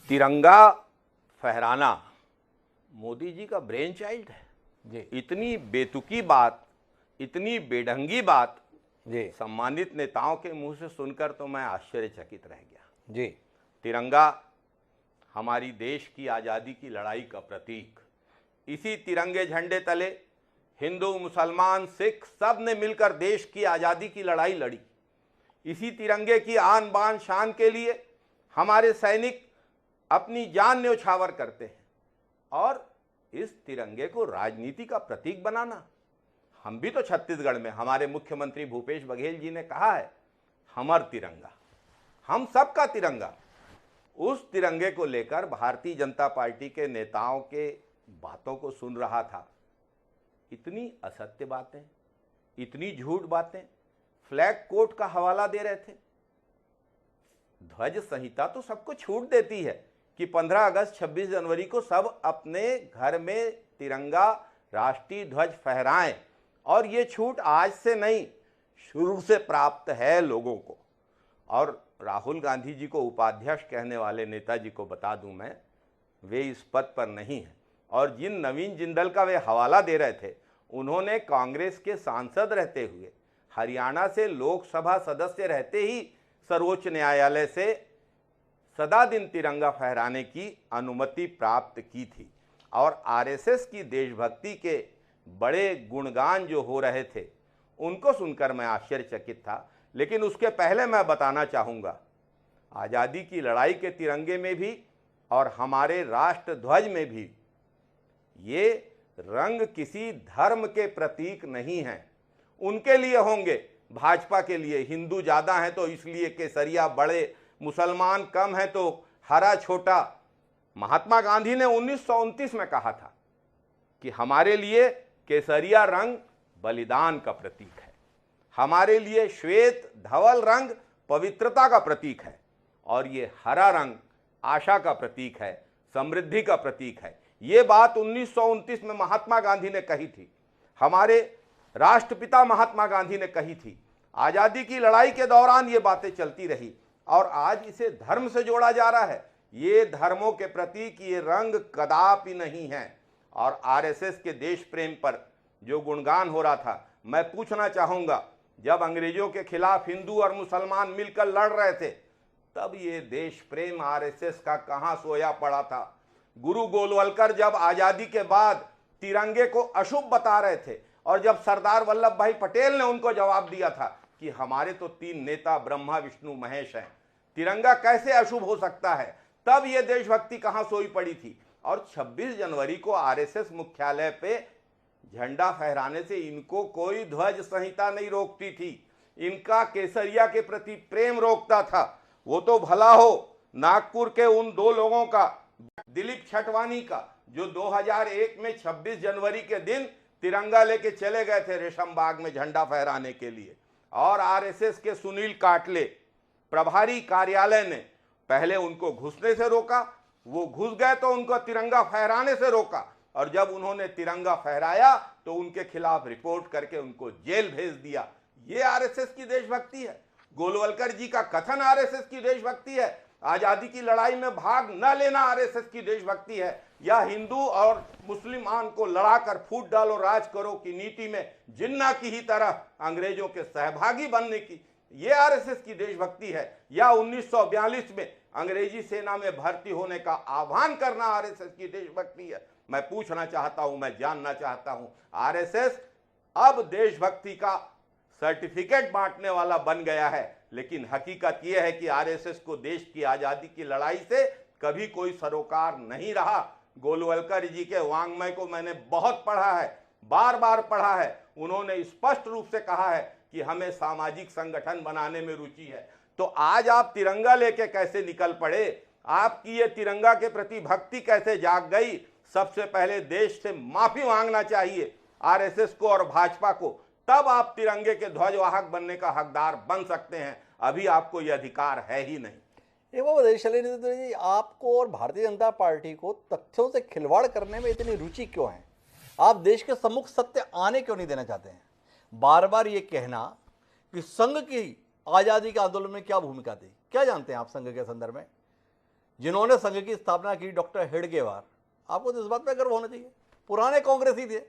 तिरंगा फहराना मोदी जी का ब्रेन चाइल्ड है जी। इतनी बेतुकी बात, इतनी बेढंगी बात जी सम्मानित नेताओं के मुंह से सुनकर तो मैं आश्चर्यचकित रह गया। जी। तिरंगा हमारी देश की आज़ादी की लड़ाई का प्रतीक। इसी तिरंगे झंडे तले हिंदू, मुसलमान, सिख सब ने मिलकर देश की आज़ादी की लड़ाई लड़ी। इसी तिरंगे की आन बान शान के लिए हमारे सैनिक अपनी जान न्यौछावर करते हैं। और इस तिरंगे को राजनीति का प्रतीक बनाना, हम भी तो छत्तीसगढ़ में हमारे मुख्यमंत्री भूपेश बघेल जी ने कहा है, हमर तिरंगा, हम सबका तिरंगा। उस तिरंगे को लेकर भारतीय जनता पार्टी के नेताओं के बातों को सुन रहा था। इतनी असत्य बातें, इतनी झूठ बातें, फ्लैग कोड का हवाला दे रहे थे। ध्वज संहिता तो सबको छूट देती है कि 15 अगस्त 26 जनवरी को सब अपने घर में तिरंगा राष्ट्रीय ध्वज फहराएं, और ये छूट आज से नहीं, शुरू से प्राप्त है लोगों को। और राहुल गांधी जी को उपाध्यक्ष कहने वाले नेताजी को बता दूं मैं, वे इस पद पर नहीं हैं। और जिन नवीन जिंदल का वे हवाला दे रहे थे, उन्होंने कांग्रेस के सांसद रहते हुए, हरियाणा से लोकसभा सदस्य रहते ही सर्वोच्च न्यायालय से सदा दिन तिरंगा फहराने की अनुमति प्राप्त की थी। और आरएसएस की देशभक्ति के बड़े गुणगान जो हो रहे थे, उनको सुनकर मैं आश्चर्यचकित था। लेकिन उसके पहले मैं बताना चाहूँगा, आज़ादी की लड़ाई के तिरंगे में भी और हमारे राष्ट्र ध्वज में भी ये रंग किसी धर्म के प्रतीक नहीं हैं। उनके लिए होंगे, भाजपा के लिए हिंदू ज़्यादा हैं तो इसलिए केसरिया बड़े, मुसलमान कम हैं तो हरा छोटा। महात्मा गांधी ने 1929 में कहा था कि हमारे लिए केसरिया रंग बलिदान का प्रतीक है, हमारे लिए श्वेत धवल रंग पवित्रता का प्रतीक है, और ये हरा रंग आशा का प्रतीक है, समृद्धि का प्रतीक है। ये बात 1929 में महात्मा गांधी ने कही थी। हमारे राष्ट्रपिता महात्मा गांधी ने कही थी। आजादी की लड़ाई के दौरान ये बातें चलती रही और आज इसे धर्म से जोड़ा जा रहा है। ये धर्मों के प्रतीक ये रंग कदापि नहीं है। और आरएसएस के देश प्रेम पर जो गुणगान हो रहा था, मैं पूछना चाहूंगा, जब अंग्रेजों के खिलाफ हिंदू और मुसलमान मिलकर लड़ रहे थे तब ये देश प्रेम आरएसएस का कहां सोया पड़ा था। गुरु गोलवलकर जब आजादी के बाद तिरंगे को अशुभ बता रहे थे और जब सरदार वल्लभ भाई पटेल ने उनको जवाब दिया था कि हमारे तो 3 नेता ब्रह्मा विष्णु महेश हैं, तिरंगा कैसे अशुभ हो सकता है, तब ये देशभक्ति कहां सोई पड़ी थी। और 26 जनवरी को आरएसएस मुख्यालय पे झंडा फहराने से इनको कोई ध्वज संहिता नहीं रोकती थी, इनका केसरिया के प्रति प्रेम रोकता था। वो तो भला हो नागपुर के उन 2 लोगों का, दिलीप छटवानी का, जो 2001 में 26 जनवरी के दिन तिरंगा लेके चले गए थे रेशम बाग में झंडा फहराने के लिए। और आरएसएस के सुनील काटले प्रभारी कार्यालय ने पहले उनको घुसने से रोका, वो घुस गए तो उनको तिरंगा फहराने से रोका, और जब उन्होंने तिरंगा फहराया तो उनके खिलाफ रिपोर्ट करके उनको जेल भेज दिया। ये आरएसएस की देशभक्ति है। गोलवलकर जी का कथन आरएसएस की देशभक्ति है। आजादी की लड़ाई में भाग न लेना आरएसएस की देशभक्ति है, या हिंदू और मुसलमान को लड़ाकर फूट डालो राज करो की नीति में जिन्ना की ही तरह अंग्रेजों के सहभागी बनने की ये आरएसएस की देशभक्ति है, या 1942 में अंग्रेजी सेना में भर्ती होने का आह्वान करना आरएसएस की देशभक्ति है। मैं पूछना चाहता हूं, मैं जानना चाहता हूं, आरएसएस अब देशभक्ति का सर्टिफिकेट बांटने वाला बन गया है, लेकिन हकीकत यह है कि आरएसएस को देश की आजादी की लड़ाई से कभी कोई सरोकार नहीं रहा। गोलवलकर जी के वांग्मय को मैंने बहुत पढ़ा है, बार बार पढ़ा है। उन्होंने स्पष्ट रूप से कहा है कि हमें सामाजिक संगठन बनाने में रुचि है। तो आज आप तिरंगा लेके कैसे निकल पड़े? आपकी ये तिरंगा के प्रति भक्ति कैसे जाग गई? सबसे पहले देश से माफी मांगना चाहिए आरएसएस को और भाजपा को, तब आप तिरंगे के ध्वजवाहक बनने का हकदार बन सकते हैं। अभी आपको यह अधिकार है ही नहीं। एक बात बताइए शैलेंद्र जी, आपको और भारतीय जनता पार्टी को तथ्यों से खिलवाड़ करने में इतनी रुचि क्यों है? आप देश के सम्मुख सत्य आने क्यों नहीं देना चाहते हैं? बार बार ये कहना कि संघ की आजादी के आंदोलन में क्या भूमिका थी, क्या जानते हैं आप संघ के संदर्भ में? जिन्होंने संघ की स्थापना की डॉक्टर हेडगेवार, आपको तो इस बात पर गर्व होना चाहिए। पुराने कांग्रेसी थे,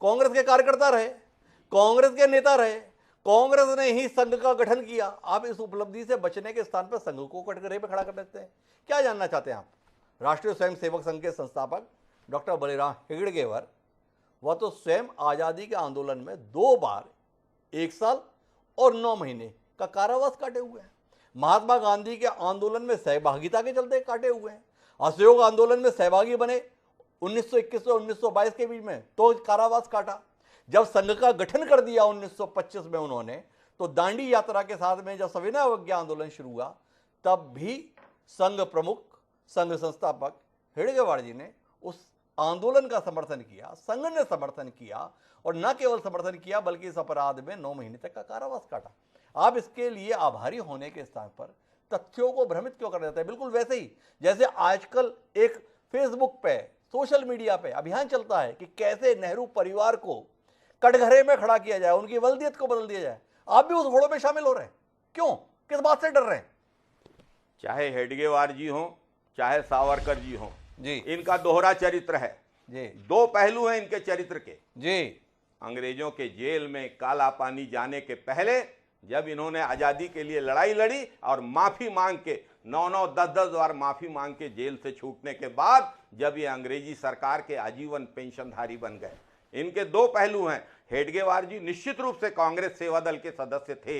कांग्रेस के कार्यकर्ता रहे, कांग्रेस के नेता रहे, कांग्रेस ने ही संघ का गठन किया। आप इस उपलब्धि से बचने के स्थान पर संघ को कटघरे पर खड़ा कर देते हैं। क्या जानना चाहते हैं आप? राष्ट्रीय स्वयंसेवक संघ के संस्थापक डॉक्टर बलिराम हेडगेवार, वह तो स्वयं आजादी के आंदोलन में 2 बार 1 साल और 9 महीने का कारावास काटे हुए हैं। महात्मा गांधी के आंदोलन में सहभागिता के चलते काटे हुए हैं। असहयोग आंदोलन में सहभागी बने 1921 और 1922 के बीच में तो कारावास काटा। जब संघ का गठन कर दिया 1925 में उन्होंने, तो दांडी यात्रा के साथ में जब सविनय अवज्ञा आंदोलन शुरू हुआ, तब भी संघ प्रमुख, संघ संस्थापक हेडगेवार जी ने उस आंदोलन का समर्थन किया, संघ ने समर्थन किया, और न केवल समर्थन किया बल्कि इस अपराध में 9 महीने तक का कारावास काटा। आप इसके लिए आभारी होने के स्थान पर तथ्यों को भ्रमित क्यों कर देते हैं? बिल्कुल वैसे ही जैसे आजकल एक फेसबुक पे, सोशल मीडिया पे अभियान चलता है कि कैसे नेहरू परिवार को कटघरे में खड़ा किया जाए, उनकी वल्दियत को बदल दिया जाए। आप भी उस घोड़ों में शामिल हो रहे हैं, क्यों? किस बात से डर रहे हैं? चाहे हेडगेवार जी हों, चाहे सावरकर जी हों जी, इनका दोहरा चरित्र है जी। 2 पहलू हैं इनके चरित्र के जी। अंग्रेजों के जेल में काला पानी जाने के पहले, जब इन्होंने आजादी के लिए लड़ाई लड़ी और माफी मांग के 9-9, 10-10 बार माफी मांग के जेल से छूटने के बाद जब ये अंग्रेजी सरकार के आजीवन पेंशनधारी बन गए। इनके 2 पहलू हैं। हेडगेवार जी निश्चित रूप से कांग्रेस सेवा दल के सदस्य थे,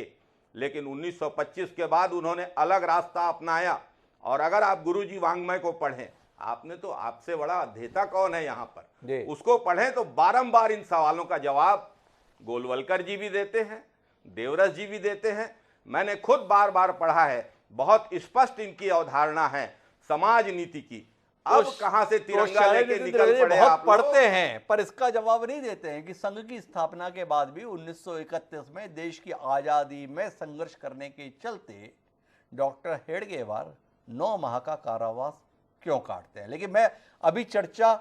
लेकिन 1925 के बाद उन्होंने अलग रास्ता अपनाया। और अगर आप गुरुजी वांग्मय को पढ़ें, आपने तो, आपसे बड़ा अध्येता कौन है यहाँ पर, उसको पढ़ें तो बारंबार इन सवालों का जवाब गोलवलकर जी भी देते हैं, देवरस जी भी देते हैं। मैंने खुद बार बार पढ़ा है, बहुत स्पष्ट इनकी अवधारणा है समाज नीति की। अब कहां से तिरंगा लेके निकल पड़े बहुत आप पढ़ते हैं, पर इसका जवाब नहीं देते हैं कि संघ की स्थापना के बाद भी 1931 में देश की आजादी में संघर्ष करने के चलते डॉक्टर हेडगेवार 9 माह का कारावास क्यों काटते हैं। लेकिन मैं अभी चर्चा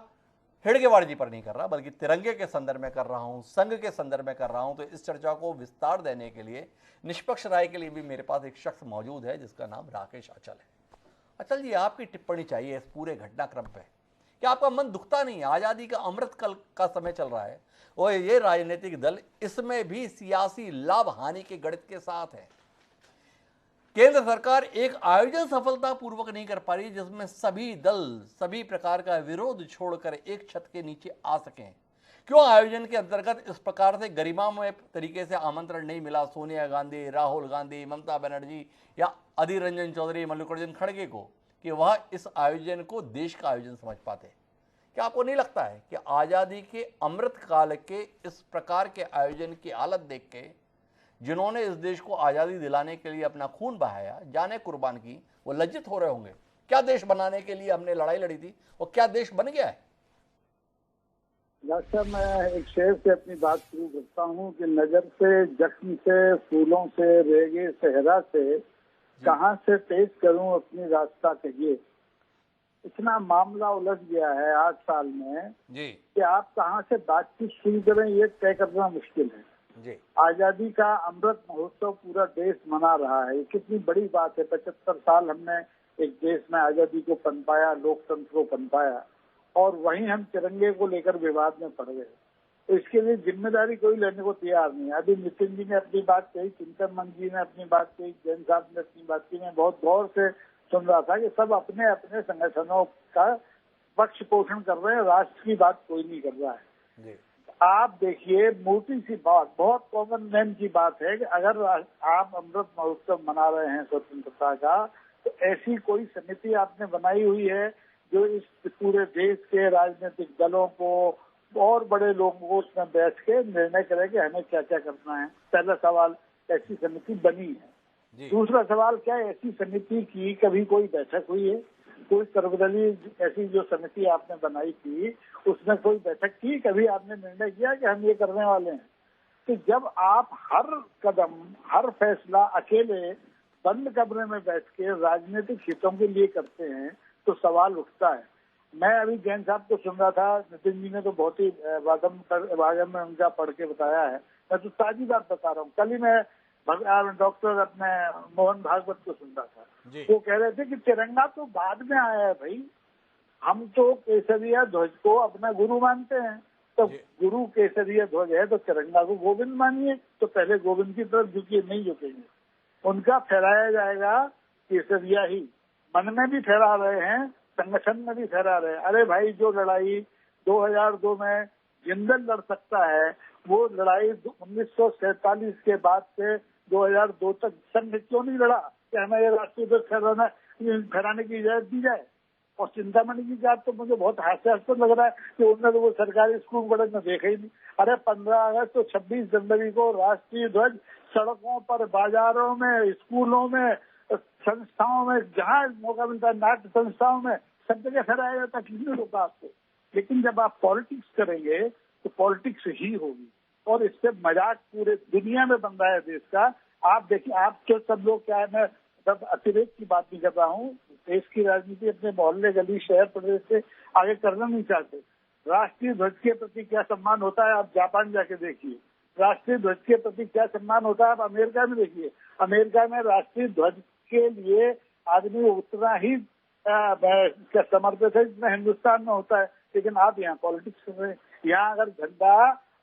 हिड़केबाजी पर नहीं कर रहा, बल्कि तिरंगे के संदर्भ में कर रहा हूं, संघ के संदर्भ में कर रहा हूं। तो इस चर्चा को विस्तार देने के लिए, निष्पक्ष राय के लिए भी मेरे पास एक शख्स मौजूद है जिसका नाम राकेश अचल है। अचल जी, आपकी टिप्पणी चाहिए इस पूरे घटनाक्रम पे। क्या आपका मन दुखता नहीं है? आज़ादी का अमृत काल का समय चल रहा है और ये राजनीतिक दल इसमें भी सियासी लाभ हानि के गणित के साथ है। केंद्र सरकार एक आयोजन सफलतापूर्वक नहीं कर पा रही जिसमें सभी दल सभी प्रकार का विरोध छोड़कर एक छत के नीचे आ सकें। क्यों आयोजन के अंतर्गत इस प्रकार से गरिमामय तरीके से आमंत्रण नहीं मिला सोनिया गांधी, राहुल गांधी, ममता बनर्जी या अधीर रंजन चौधरी, मल्लिकार्जुन खड़गे को, कि वह इस आयोजन को देश का आयोजन समझ पाते? क्या आपको नहीं लगता है कि आज़ादी के अमृत काल के इस प्रकार के आयोजन की हालत देख के जिन्होंने इस देश को आज़ादी दिलाने के लिए अपना खून बहाया, जाने कुर्बान की, वो लज्जित हो रहे होंगे? क्या देश बनाने के लिए हमने लड़ाई लड़ी थी और क्या देश बन गया है? डॉक्टर साहब, मैं एक शेर से अपनी बात शुरू करता हूँ कि नजर से, जख्म से, फूलों से, रेगे सहरा से, कहाँ से पेश करूँ अपनी रास्ता कहिए। इतना मामला उलझ गया है 8 साल में जी कि आप कहाँ से बातचीत शुरू करें ये तय करना मुश्किल है। जी। आजादी का अमृत महोत्सव पूरा देश मना रहा है, ये कितनी बड़ी बात है। 75 साल हमने एक देश में आजादी को पनपाया, लोकतंत्र को पनपाया, और वहीं हम तिरंगे को लेकर विवाद में पड़ गए। तो इसके लिए जिम्मेदारी कोई लेने को तैयार नहीं है। अभी नितिन जी ने अपनी बात कही, चिंतन मन जी ने अपनी बात कही, जैन साहब ने अपनी बात की। मैं बहुत गौर से सुन रहा था कि सब अपने अपने संगठनों का पक्ष पोषण कर रहे हैं, राष्ट्र की बात कोई नहीं कर रहा है जी। आप देखिए, मोटी सी बात, बहुत कॉमन मैन की बात है कि अगर आप अमृत महोत्सव मना रहे हैं स्वतंत्रता का, तो ऐसी कोई समिति आपने बनाई हुई है जो इस पूरे देश के राजनीतिक दलों को और बड़े लोगों को उसमें बैठ के निर्णय करे कि हमें क्या क्या करना है? पहला सवाल, ऐसी समिति बनी है। दूसरा सवाल, क्या ऐसी समिति की कभी कोई बैठक हुई है? कोई सर्वदलीय ऐसी जो समिति आपने बनाई थी, उसमें कोई बैठक की? कभी आपने निर्णय किया कि हम ये करने वाले हैं? तो जब आप हर कदम, हर फैसला अकेले बंद कमरे में बैठ के राजनीतिक हितों के लिए करते हैं तो सवाल उठता है। मैं अभी जैन साहब को सुन रहा था, नितिन जी ने तो बहुत ही वागम में उनका पढ़ के बताया है। मैं तो ताजी बात बता रहा हूँ। कल ही मैं डॉक्टर अपने मोहन भागवत को सुन रहा था, वो कह रहे थे कि तिरंगा तो बाद में आया है भाई, हम तो केसरिया ध्वज को अपना गुरु मानते हैं। तो गुरु केसरिया ध्वज है तो तिरंगा को गोविंद मानिए। तो पहले गोविंद की तरफ झुकिए, नहीं झुकेंगे। उनका फहराया जाएगा केसरिया ही, मन में भी फहरा रहे हैं, संगठन में भी फहरा रहे हैं। अरे भाई, जो लड़ाई 2002 में जिंदल लड़ सकता है, वो लड़ाई 1947 के बाद से 2002 तक संघ क्यों नहीं लड़ा कि हमें ये राष्ट्रीय ध्वज फहराने की इजाजत दी जाए? और चिंतामणि की बात तो मुझे बहुत हास्यास्पद लग रहा है कि उन्होंने तो वो सरकारी स्कूल कॉलेज में देखा ही नहीं। अरे 15 अगस्त तो 26 जनवरी को राष्ट्रीय ध्वज सड़कों पर, बाजारों में, स्कूलों में, संस्थाओं में, जहाँ मौका मिलता है, नाट्य संस्थाओं में, सब जगह फहराया जाता, किसने रोका आपको? लेकिन जब आप पॉलिटिक्स करेंगे तो पॉलिटिक्स ही होगी, और इससे मजाक पूरे दुनिया में बन रहा है देश का। आप देखिए, आप तो सब लोग, क्या है, मैं सब अतिरेक की बात नहीं कर रहा हूँ, देश की राजनीति अपने मोहल्ले, गली, शहर, प्रदेश से आगे करना नहीं चाहते। राष्ट्रीय ध्वज के प्रति क्या सम्मान होता है आप जापान जाके देखिए। राष्ट्रीय ध्वज के प्रति क्या सम्मान होता है आप अमेरिका में देखिए। अमेरिका में राष्ट्रीय ध्वज के लिए आदमी उतना ही समर्पित है जितना हिंदुस्तान में होता है। लेकिन आप यहाँ पॉलिटिक्स कर रहे हैं। यहाँ अगर झंडा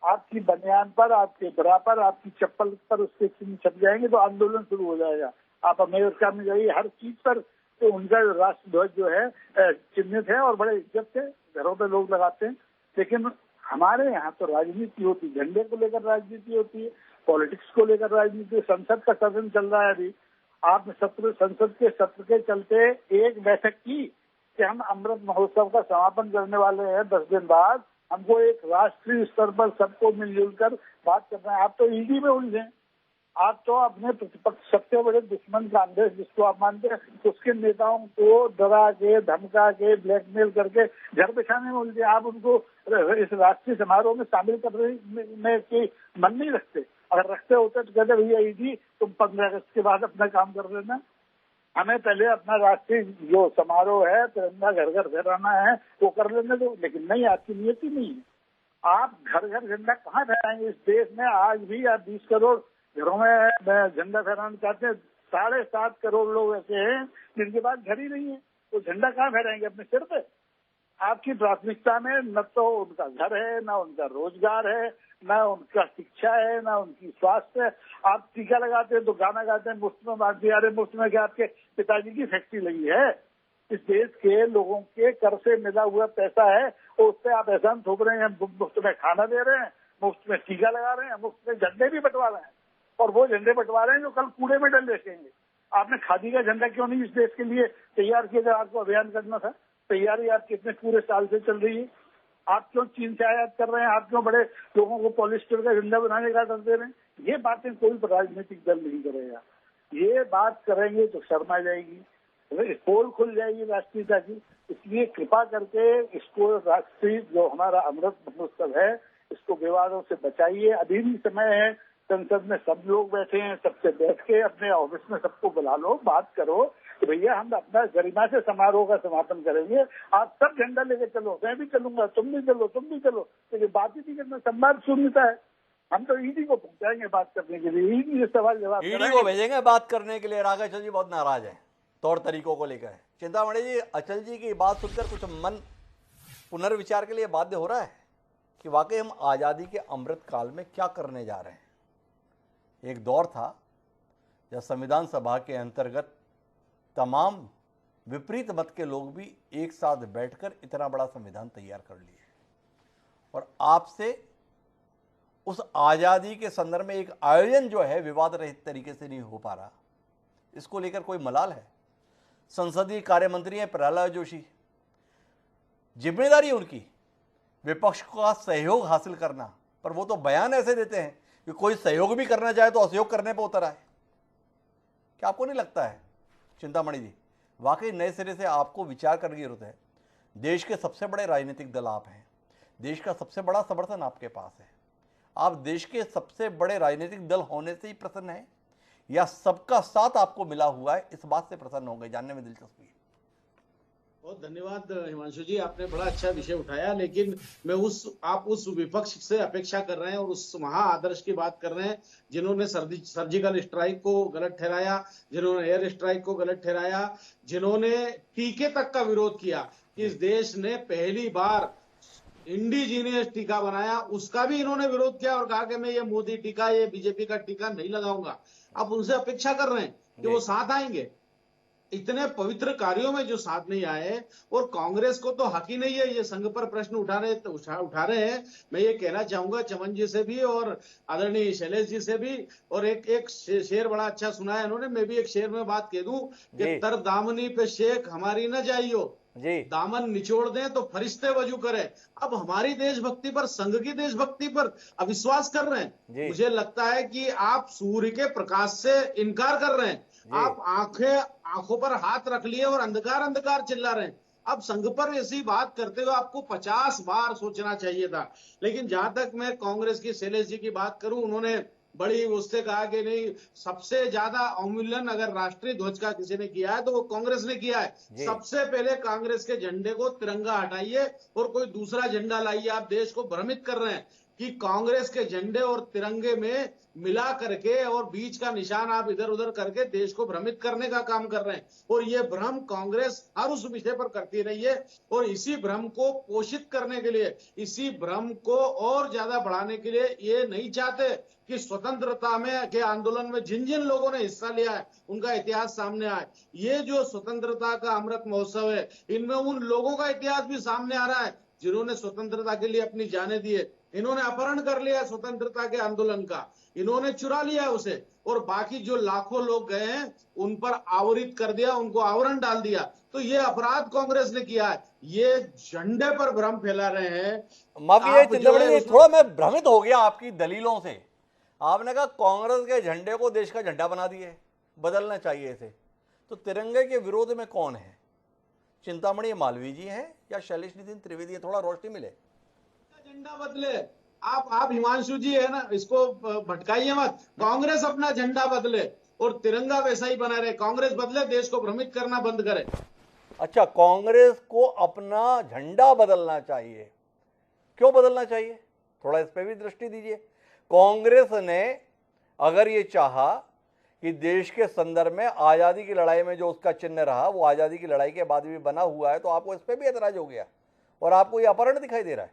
आपकी बनियान पर, आपके बरा पर, आपकी चप्पल पर उसके चिन्ह छप जाएंगे तो आंदोलन शुरू हो जाएगा। आप अमेरिका में जाइए, हर चीज पर तो उनका राष्ट्र ध्वज जो है चिन्हित है और बड़े इज्जत से घरों पे लोग लगाते हैं। लेकिन हमारे यहाँ तो राजनीति होती, झंडे को लेकर राजनीति होती है, पॉलिटिक्स को लेकर राजनीति। संसद का सदन चल रहा है अभी, आपने संसद के सत्र के चलते एक बैठक की कि हम अमृत महोत्सव का समापन करने वाले हैं 10 दिन बाद, हमको एक राष्ट्रीय स्तर पर सबको मिलजुल कर बात करना है। आप तो ईडी में उलझे, आप तो अपने प्रतिपक्ष सबसे बड़े दुश्मन कांग्रेस जिसको आप मानते हैं, उसके नेताओं को डरा के, धमका के, ब्लैकमेल करके घर बिठाने में उलझे। आप उनको इस राष्ट्रीय समारोह में शामिल करने में कोई मन नहीं रखते। अगर रखते होते तो कहते भैया ईडी तुम 15 अगस्त के बाद अपना काम कर लेना। हमें पहले अपना राष्ट्रीय जो समारोह है, तिरंगा घर घर फहराना है, वो कर लेने दो। लेकिन नहीं, आपकी नियति नहीं है। आप घर घर झंडा कहाँ फहराएंगे? इस देश में आज भी आप 20 करोड़ घरों में झंडा फहराना चाहते हैं। 7.5 करोड़ लोग ऐसे हैं जिनके पास घर ही नहीं है, वो झंडा कहाँ फहराएंगे? अपने सिर पे। आपकी प्राथमिकता में न तो उनका घर है, न उनका रोजगार है, न उनका शिक्षा है, न उनकी स्वास्थ्य है। आप टीका लगाते हैं तो गाना गाते हैं मुफ्त में बांट दिया। अरे मुफ्त में क्या आपके पिताजी की फैक्ट्री लगी है? इस देश के लोगों के कर से मिला हुआ पैसा है, और उस पर आप एहसान थोप रहे हैं। मुफ्त में खाना दे रहे हैं, मुफ्त में टीका लगा रहे हैं, मुफ्त में झंडे भी बंटवा रहे हैं, और वो झंडे बंटवा रहे हैं जो कल कूड़े में डल देखेंगे। आपने खादी का झंडा क्यों नहीं इस देश के लिए तैयार किया? जब आपको अभियान करना था, तैयारी आप कितने पूरे साल से चल रही है? आप क्यों चीन से आयात कर रहे हैं? आप क्यों बड़े लोगों को पॉलिस्टर का झंडा बनाने का डर दे रहे हैं? ये बातें कोई राजनीतिक दल नहीं करेगा। ये बात करेंगे तो शर्म आ जाएगी, पोल खुल जाएगी राष्ट्रीयता की। इसलिए कृपा करके इसको राष्ट्रीय जो हमारा अमृत महोत्सव है, इसको विवादों से बचाइए। अभी भी समय है, संसद में सब लोग बैठे हैं, सबसे बैठ के अपने ऑफिस में सबको बुला लो, बात करो कि भैया हम अपना गरिमा से समारोह का समापन करेंगे। आप सब झंडा लेके चलो, मैं भी चलूंगा, तुम भी चलो, तुम भी चलो, लेकिन बात ही नहीं करना। संवाद शून्यता है। हम तो ईडी को पहुंचाएंगे बात करने के लिए, ईडी ये सवाल जवाब ईडी को भेजेंगे बात करने के लिए। राघव जी बहुत नाराज है तौर तरीकों को लेकर। चिंतामणि जी, अचल जी की बात सुनकर कुछ मन पुनर्विचार के लिए बाध्य हो रहा है कि वाकई हम आज़ादी के अमृत काल में क्या करने जा रहे हैं। एक दौर था जब संविधान सभा के अंतर्गत तमाम विपरीत मत के लोग भी एक साथ बैठकर इतना बड़ा संविधान तैयार कर लिए, और आपसे उस आज़ादी के संदर्भ में एक आयोजन जो है विवाद रहित तरीके से नहीं हो पा रहा। इसको लेकर कोई मलाल है? संसदीय कार्य मंत्री हैं प्रहलाद जोशी, जिम्मेदारी उनकी विपक्ष का सहयोग हासिल करना, पर वो तो बयान ऐसे देते हैं कि कोई सहयोग भी करना चाहे तो असहयोग करने पर उतर आए। क्या आपको नहीं लगता है चिंतामणि जी, वाकई नए सिरे से आपको विचार करने की जरूरत है? देश के सबसे बड़े राजनीतिक दल आप हैं, देश का सबसे बड़ा समर्थन आपके पास है। आप देश के सबसे बड़े राजनीतिक दल होने से ही प्रसन्न हैं, या सबका साथ आपको मिला हुआ है इस बात से प्रसन्न होंगे? जानने में दिलचस्पी है। बहुत धन्यवाद हिमांशु जी, आपने बड़ा अच्छा विषय उठाया। लेकिन मैं आप उस विपक्ष से अपेक्षा कर रहे हैं और उस महा आदर्श की बात कर रहे हैं जिन्होंने सर्जिकल स्ट्राइक को गलत ठहराया, जिन्होंने एयर स्ट्राइक को गलत ठहराया, जिन्होंने टीके तक का विरोध किया। इस देश ने पहली बार इंडिजीनियस टीका बनाया, उसका भी इन्होंने विरोध किया और कहा कि मैं ये मोदी टीका, ये बीजेपी का टीका नहीं लगाऊंगा। अब उनसे अपेक्षा कर रहे हैं कि वो साथ आएंगे। इतने पवित्र कार्यों में जो साथ नहीं आए, और कांग्रेस को तो हक ही नहीं है ये संघ पर प्रश्न उठा रहे हैं। मैं ये कहना चाहूंगा चमन जी से भी और आदरणीय शैलेश जी से भी। और एक शेर बड़ा अच्छा सुना है इन्होंने, मैं भी एक शेर में बात कह दूं कि तर दामनी पे शेख हमारी न जाइयो, दामन निचोड़ दें तो फरिश्ते वजू करे। अब हमारी देशभक्ति पर, संघ की देशभक्ति पर अविश्वास कर रहे हैं। मुझे लगता है कि आप सूर्य के प्रकाश से इनकार कर रहे हैं। आप आंखों पर हाथ रख लिए और अंधकार अंधकार चिल्ला रहे हैं। अब संघ पर ऐसी बात करते हुए आपको 50 बार सोचना चाहिए था। लेकिन जहां तक मैं कांग्रेस की शैलेश जी की बात करूं, उन्होंने बड़ी उससे कहा कि नहीं, सबसे ज्यादा अवमूल्यन अगर राष्ट्रीय ध्वज का किसी ने किया है तो वो कांग्रेस ने किया है। सबसे पहले कांग्रेस के झंडे को तिरंगा हटाइए और कोई दूसरा झंडा लाइए। आप देश को भ्रमित कर रहे हैं कि कांग्रेस के झंडे और तिरंगे में मिला करके और बीच का निशान आप इधर उधर करके देश को भ्रमित करने का काम कर रहे हैं। और ये भ्रम कांग्रेस हर उस विषय पर करती रही है, और इसी भ्रम को पोषित करने के लिए, इसी भ्रम को और ज्यादा बढ़ाने के लिए ये नहीं चाहते कि स्वतंत्रता में के आंदोलन में जिन जिन लोगों ने हिस्सा लिया है उनका इतिहास सामने आए। ये जो स्वतंत्रता का अमृत महोत्सव है, इनमें उन लोगों का इतिहास भी सामने आ रहा है जिन्होंने स्वतंत्रता के लिए अपनी जानें दी है। इन्होंने अपहरण कर लिया स्वतंत्रता के आंदोलन का, इन्होंने चुरा लिया उसे, और बाकी जो लाखों लोग गए हैं उन पर आवरित कर दिया, उनको आवरण डाल दिया। तो ये अपराध कांग्रेस ने किया है। ये झंडे पर भ्रम फैला रहे हैं। माफी चिंतामणि, थोड़ा मैं भ्रमित हो गया आपकी दलीलों से। आपने कहा कांग्रेस के झंडे को देश का झंडा बना दिए, बदलना चाहिए इसे। तो तिरंगे के विरोध में कौन है? चिंतामणि मालवीय जी हैं या शैलेश नितिन त्रिवेदी है? थोड़ा रोशनी मिले। झंडा बदले। आप हिमांशु जी है ना, इसको भटकाइए मत। कांग्रेस अपना झंडा बदले, और तिरंगा वैसा ही बना रहे। कांग्रेस बदले, देश को भ्रमित करना बंद करे। अच्छा, कांग्रेस को अपना झंडा बदलना चाहिए, क्यों बदलना चाहिए? थोड़ा इस पे भी दृष्टि दीजिए। कांग्रेस ने अगर ये चाहा कि देश के संदर्भ में आजादी की लड़ाई में जो उसका चिन्ह रहा वो आजादी की लड़ाई के बाद भी बना हुआ है, तो आपको इस पे भी ऐतराज हो गया और आपको ये अपहरण दिखाई दे रहा है।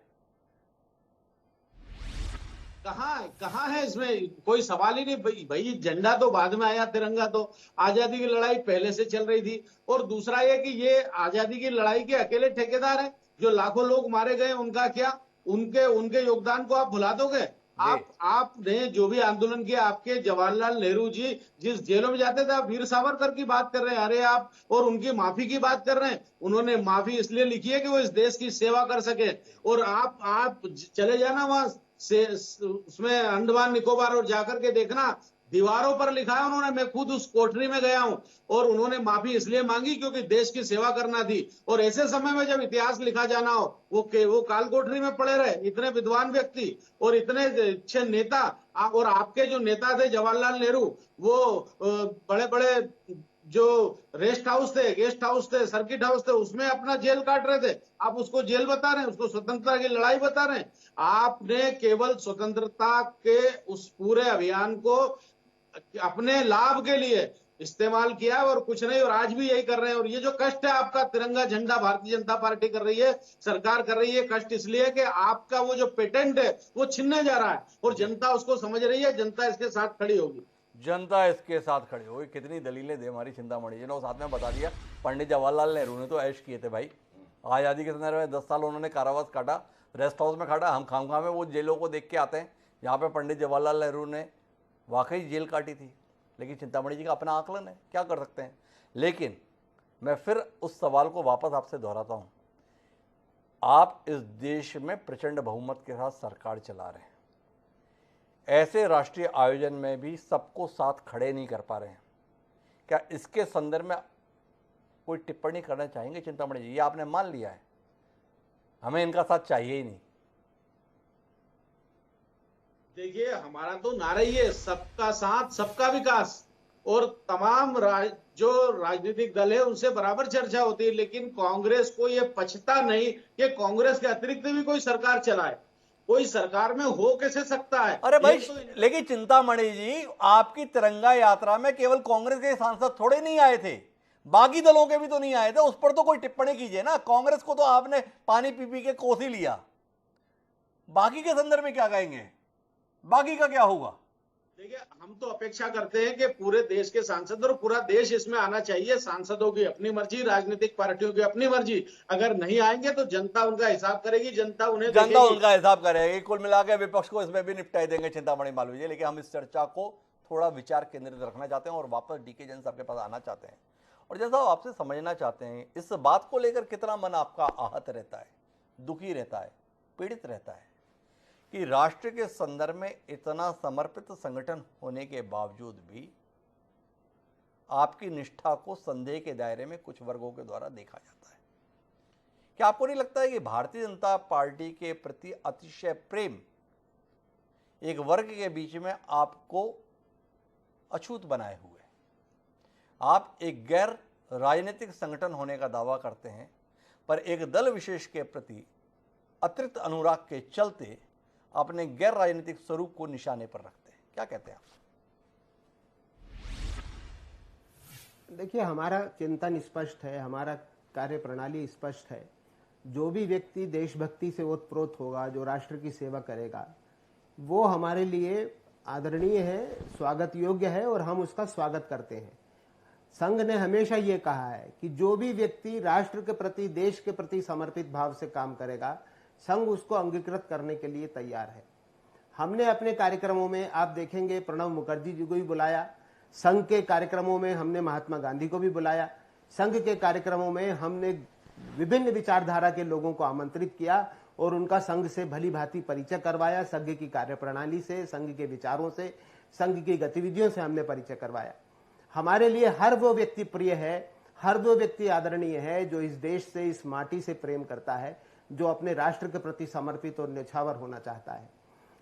कहाँ है इसमें कोई सवाल ही नहीं भाई। झंडा तो बाद में आया, तिरंगा तो आजादी की लड़ाई पहले से चल रही थी। और दूसरा ये कि ये आजादी की लड़ाई के अकेले ठेकेदार हैं। जो लाखों लोग मारे गए उनका क्या? उनके योगदान को आप भुला दोगे? आपने जो भी आंदोलन किया, आपके जवाहरलाल नेहरू जी जिस जेलों में जाते थे, आप वीर सावरकर की बात कर रहे हैं। अरे आप और उनकी माफी की बात कर रहे हैं। उन्होंने माफी इसलिए लिखी है कि वो इस देश की सेवा कर सके। और आप चले जाना वहां से उसमें अंडमान निकोबार और जाकर के देखना, दीवारों पर लिखा है उन्होंने। मैं खुद उस कोठरी में गया हूं और उन्होंने माफी इसलिए मांगी क्योंकि देश की सेवा करना थी। और ऐसे समय में जब इतिहास लिखा जाना हो, वो काल कोठरी में पड़े रहे। इतने विद्वान व्यक्ति और इतने अच्छे नेता, और आपके जो नेता थे जवाहरलाल नेहरू, वो बड़े बड़े जो रेस्ट हाउस थे, गेस्ट हाउस थे, सर्किट हाउस थे, उसमें अपना जेल काट रहे थे। आप उसको जेल बता रहे हैं, उसको स्वतंत्रता की लड़ाई बता रहे हैं। आपने केवल स्वतंत्रता के उस पूरे अभियान को अपने लाभ के लिए इस्तेमाल किया और कुछ नहीं। और आज भी यही कर रहे हैं। और ये जो कष्ट है आपका, तिरंगा झंडा भारतीय जनता पार्टी कर रही है, सरकार कर रही है। कष्ट इसलिए कि आपका वो जो पेटेंट है वो छिनने जा रहा है और जनता उसको समझ रही है। जनता इसके साथ खड़ी होगी। जनता इसके साथ खड़ी होगी। कितनी दलीलें दे हमारी चिंतामणि जी ने, साथ में बता दिया। पंडित जवाहरलाल नेहरू ने तो ऐश किए थे भाई। आज़ादी के संदर्भ में 10 साल उन्होंने कारावास काटा, रेस्ट हाउस में काटा। हम खामखा में वो जेलों को देख के आते हैं जहाँ पे पंडित जवाहरलाल नेहरू ने वाकई जेल काटी थी। लेकिन चिंतामणि जी का अपना आकलन है, क्या कर सकते हैं। लेकिन मैं फिर उस सवाल को वापस आपसे दोहराता हूँ। आप इस देश में प्रचंड बहुमत के साथ सरकार चला रहे हैं, ऐसे राष्ट्रीय आयोजन में भी सबको साथ खड़े नहीं कर पा रहे हैं। क्या इसके संदर्भ में कोई टिप्पणी करना चाहेंगे चिंतामणि जी? ये आपने मान लिया है हमें इनका साथ चाहिए ही नहीं? देखिए, हमारा तो नारा ही है, सबका साथ सबका विकास। और तमाम जो राजनीतिक दल है उनसे बराबर चर्चा होती है। लेकिन कांग्रेस को ये पछता नहीं कि कांग्रेस के अतिरिक्त भी कोई सरकार चलाए। कोई सरकार में हो कैसे सकता है? अरे भाई, लेकिन चिंतामणि जी, आपकी तिरंगा यात्रा में केवल कांग्रेस के सांसद थोड़े नहीं आए थे, बाकी दलों के भी तो नहीं आए थे। उस पर तो कोई टिप्पणी कीजिए ना। कांग्रेस को तो आपने पानी पी पी के कोस ही लिया, बाकी के संदर्भ में क्या कहेंगे? बाकी का क्या होगा? देखिए, हम तो अपेक्षा करते हैं कि पूरे देश के सांसद और पूरा देश इसमें आना चाहिए। सांसदों की अपनी मर्जी, राजनीतिक पार्टियों की अपनी मर्जी। अगर नहीं आएंगे तो जनता उनका हिसाब करेगी, जनता उनका हिसाब करेगी। कुल मिलाकर विपक्ष को इसमें भी निपटाई देंगे चिंतामणि मालवीय जी। लेकिन हम इस चर्चा को थोड़ा विचार केंद्रित रखना चाहते हैं और वापस डीके जैन साहब के पास आना चाहते हैं। और जैसा आपसे समझना चाहते हैं, इस बात को लेकर कितना मन आपका आहत रहता है, दुखी रहता है, पीड़ित रहता है कि राष्ट्र के संदर्भ में इतना समर्पित संगठन होने के बावजूद भी आपकी निष्ठा को संदेह के दायरे में कुछ वर्गों के द्वारा देखा जाता है। क्या आपको नहीं लगता है कि भारतीय जनता पार्टी के प्रति अतिशय प्रेम एक वर्ग के बीच में आपको अछूत बनाए हुए? आप एक गैर राजनीतिक संगठन होने का दावा करते हैं, पर एक दल विशेष के प्रति अतिरिक्त अनुराग के चलते अपने गैर राजनीतिक स्वरूप को निशाने पर रखते हैं। क्या कहते हैं आप? देखिए, हमारा चिंतन स्पष्ट है, हमारा कार्य प्रणाली स्पष्ट है। जो भी व्यक्ति देशभक्ति से ओतप्रोत होगा, जो राष्ट्र की सेवा करेगा, वो हमारे लिए आदरणीय है, स्वागत योग्य है और हम उसका स्वागत करते हैं। संघ ने हमेशा ये कहा है कि जो भी व्यक्ति राष्ट्र के प्रति, देश के प्रति समर्पित भाव से काम करेगा, संघ उसको अंगीकृत करने के लिए तैयार है। हमने अपने कार्यक्रमों में, आप देखेंगे, प्रणब मुखर्जी जी को भी बुलाया। संघ के कार्यक्रमों में हमने महात्मा गांधी को भी बुलाया। संघ के कार्यक्रमों में हमने विभिन्न विचारधारा के लोगों को आमंत्रित किया और उनका संघ से भली भांति परिचय करवाया। संघ की कार्यप्रणाली से, संघ के विचारों से, संघ की गतिविधियों से हमने परिचय करवाया। हमारे लिए हर वो व्यक्ति प्रिय है, हर वो व्यक्ति आदरणीय है जो इस देश से, इस माटी से प्रेम करता है, जो अपने राष्ट्र के प्रति समर्पित और न्यौछावर होना चाहता है।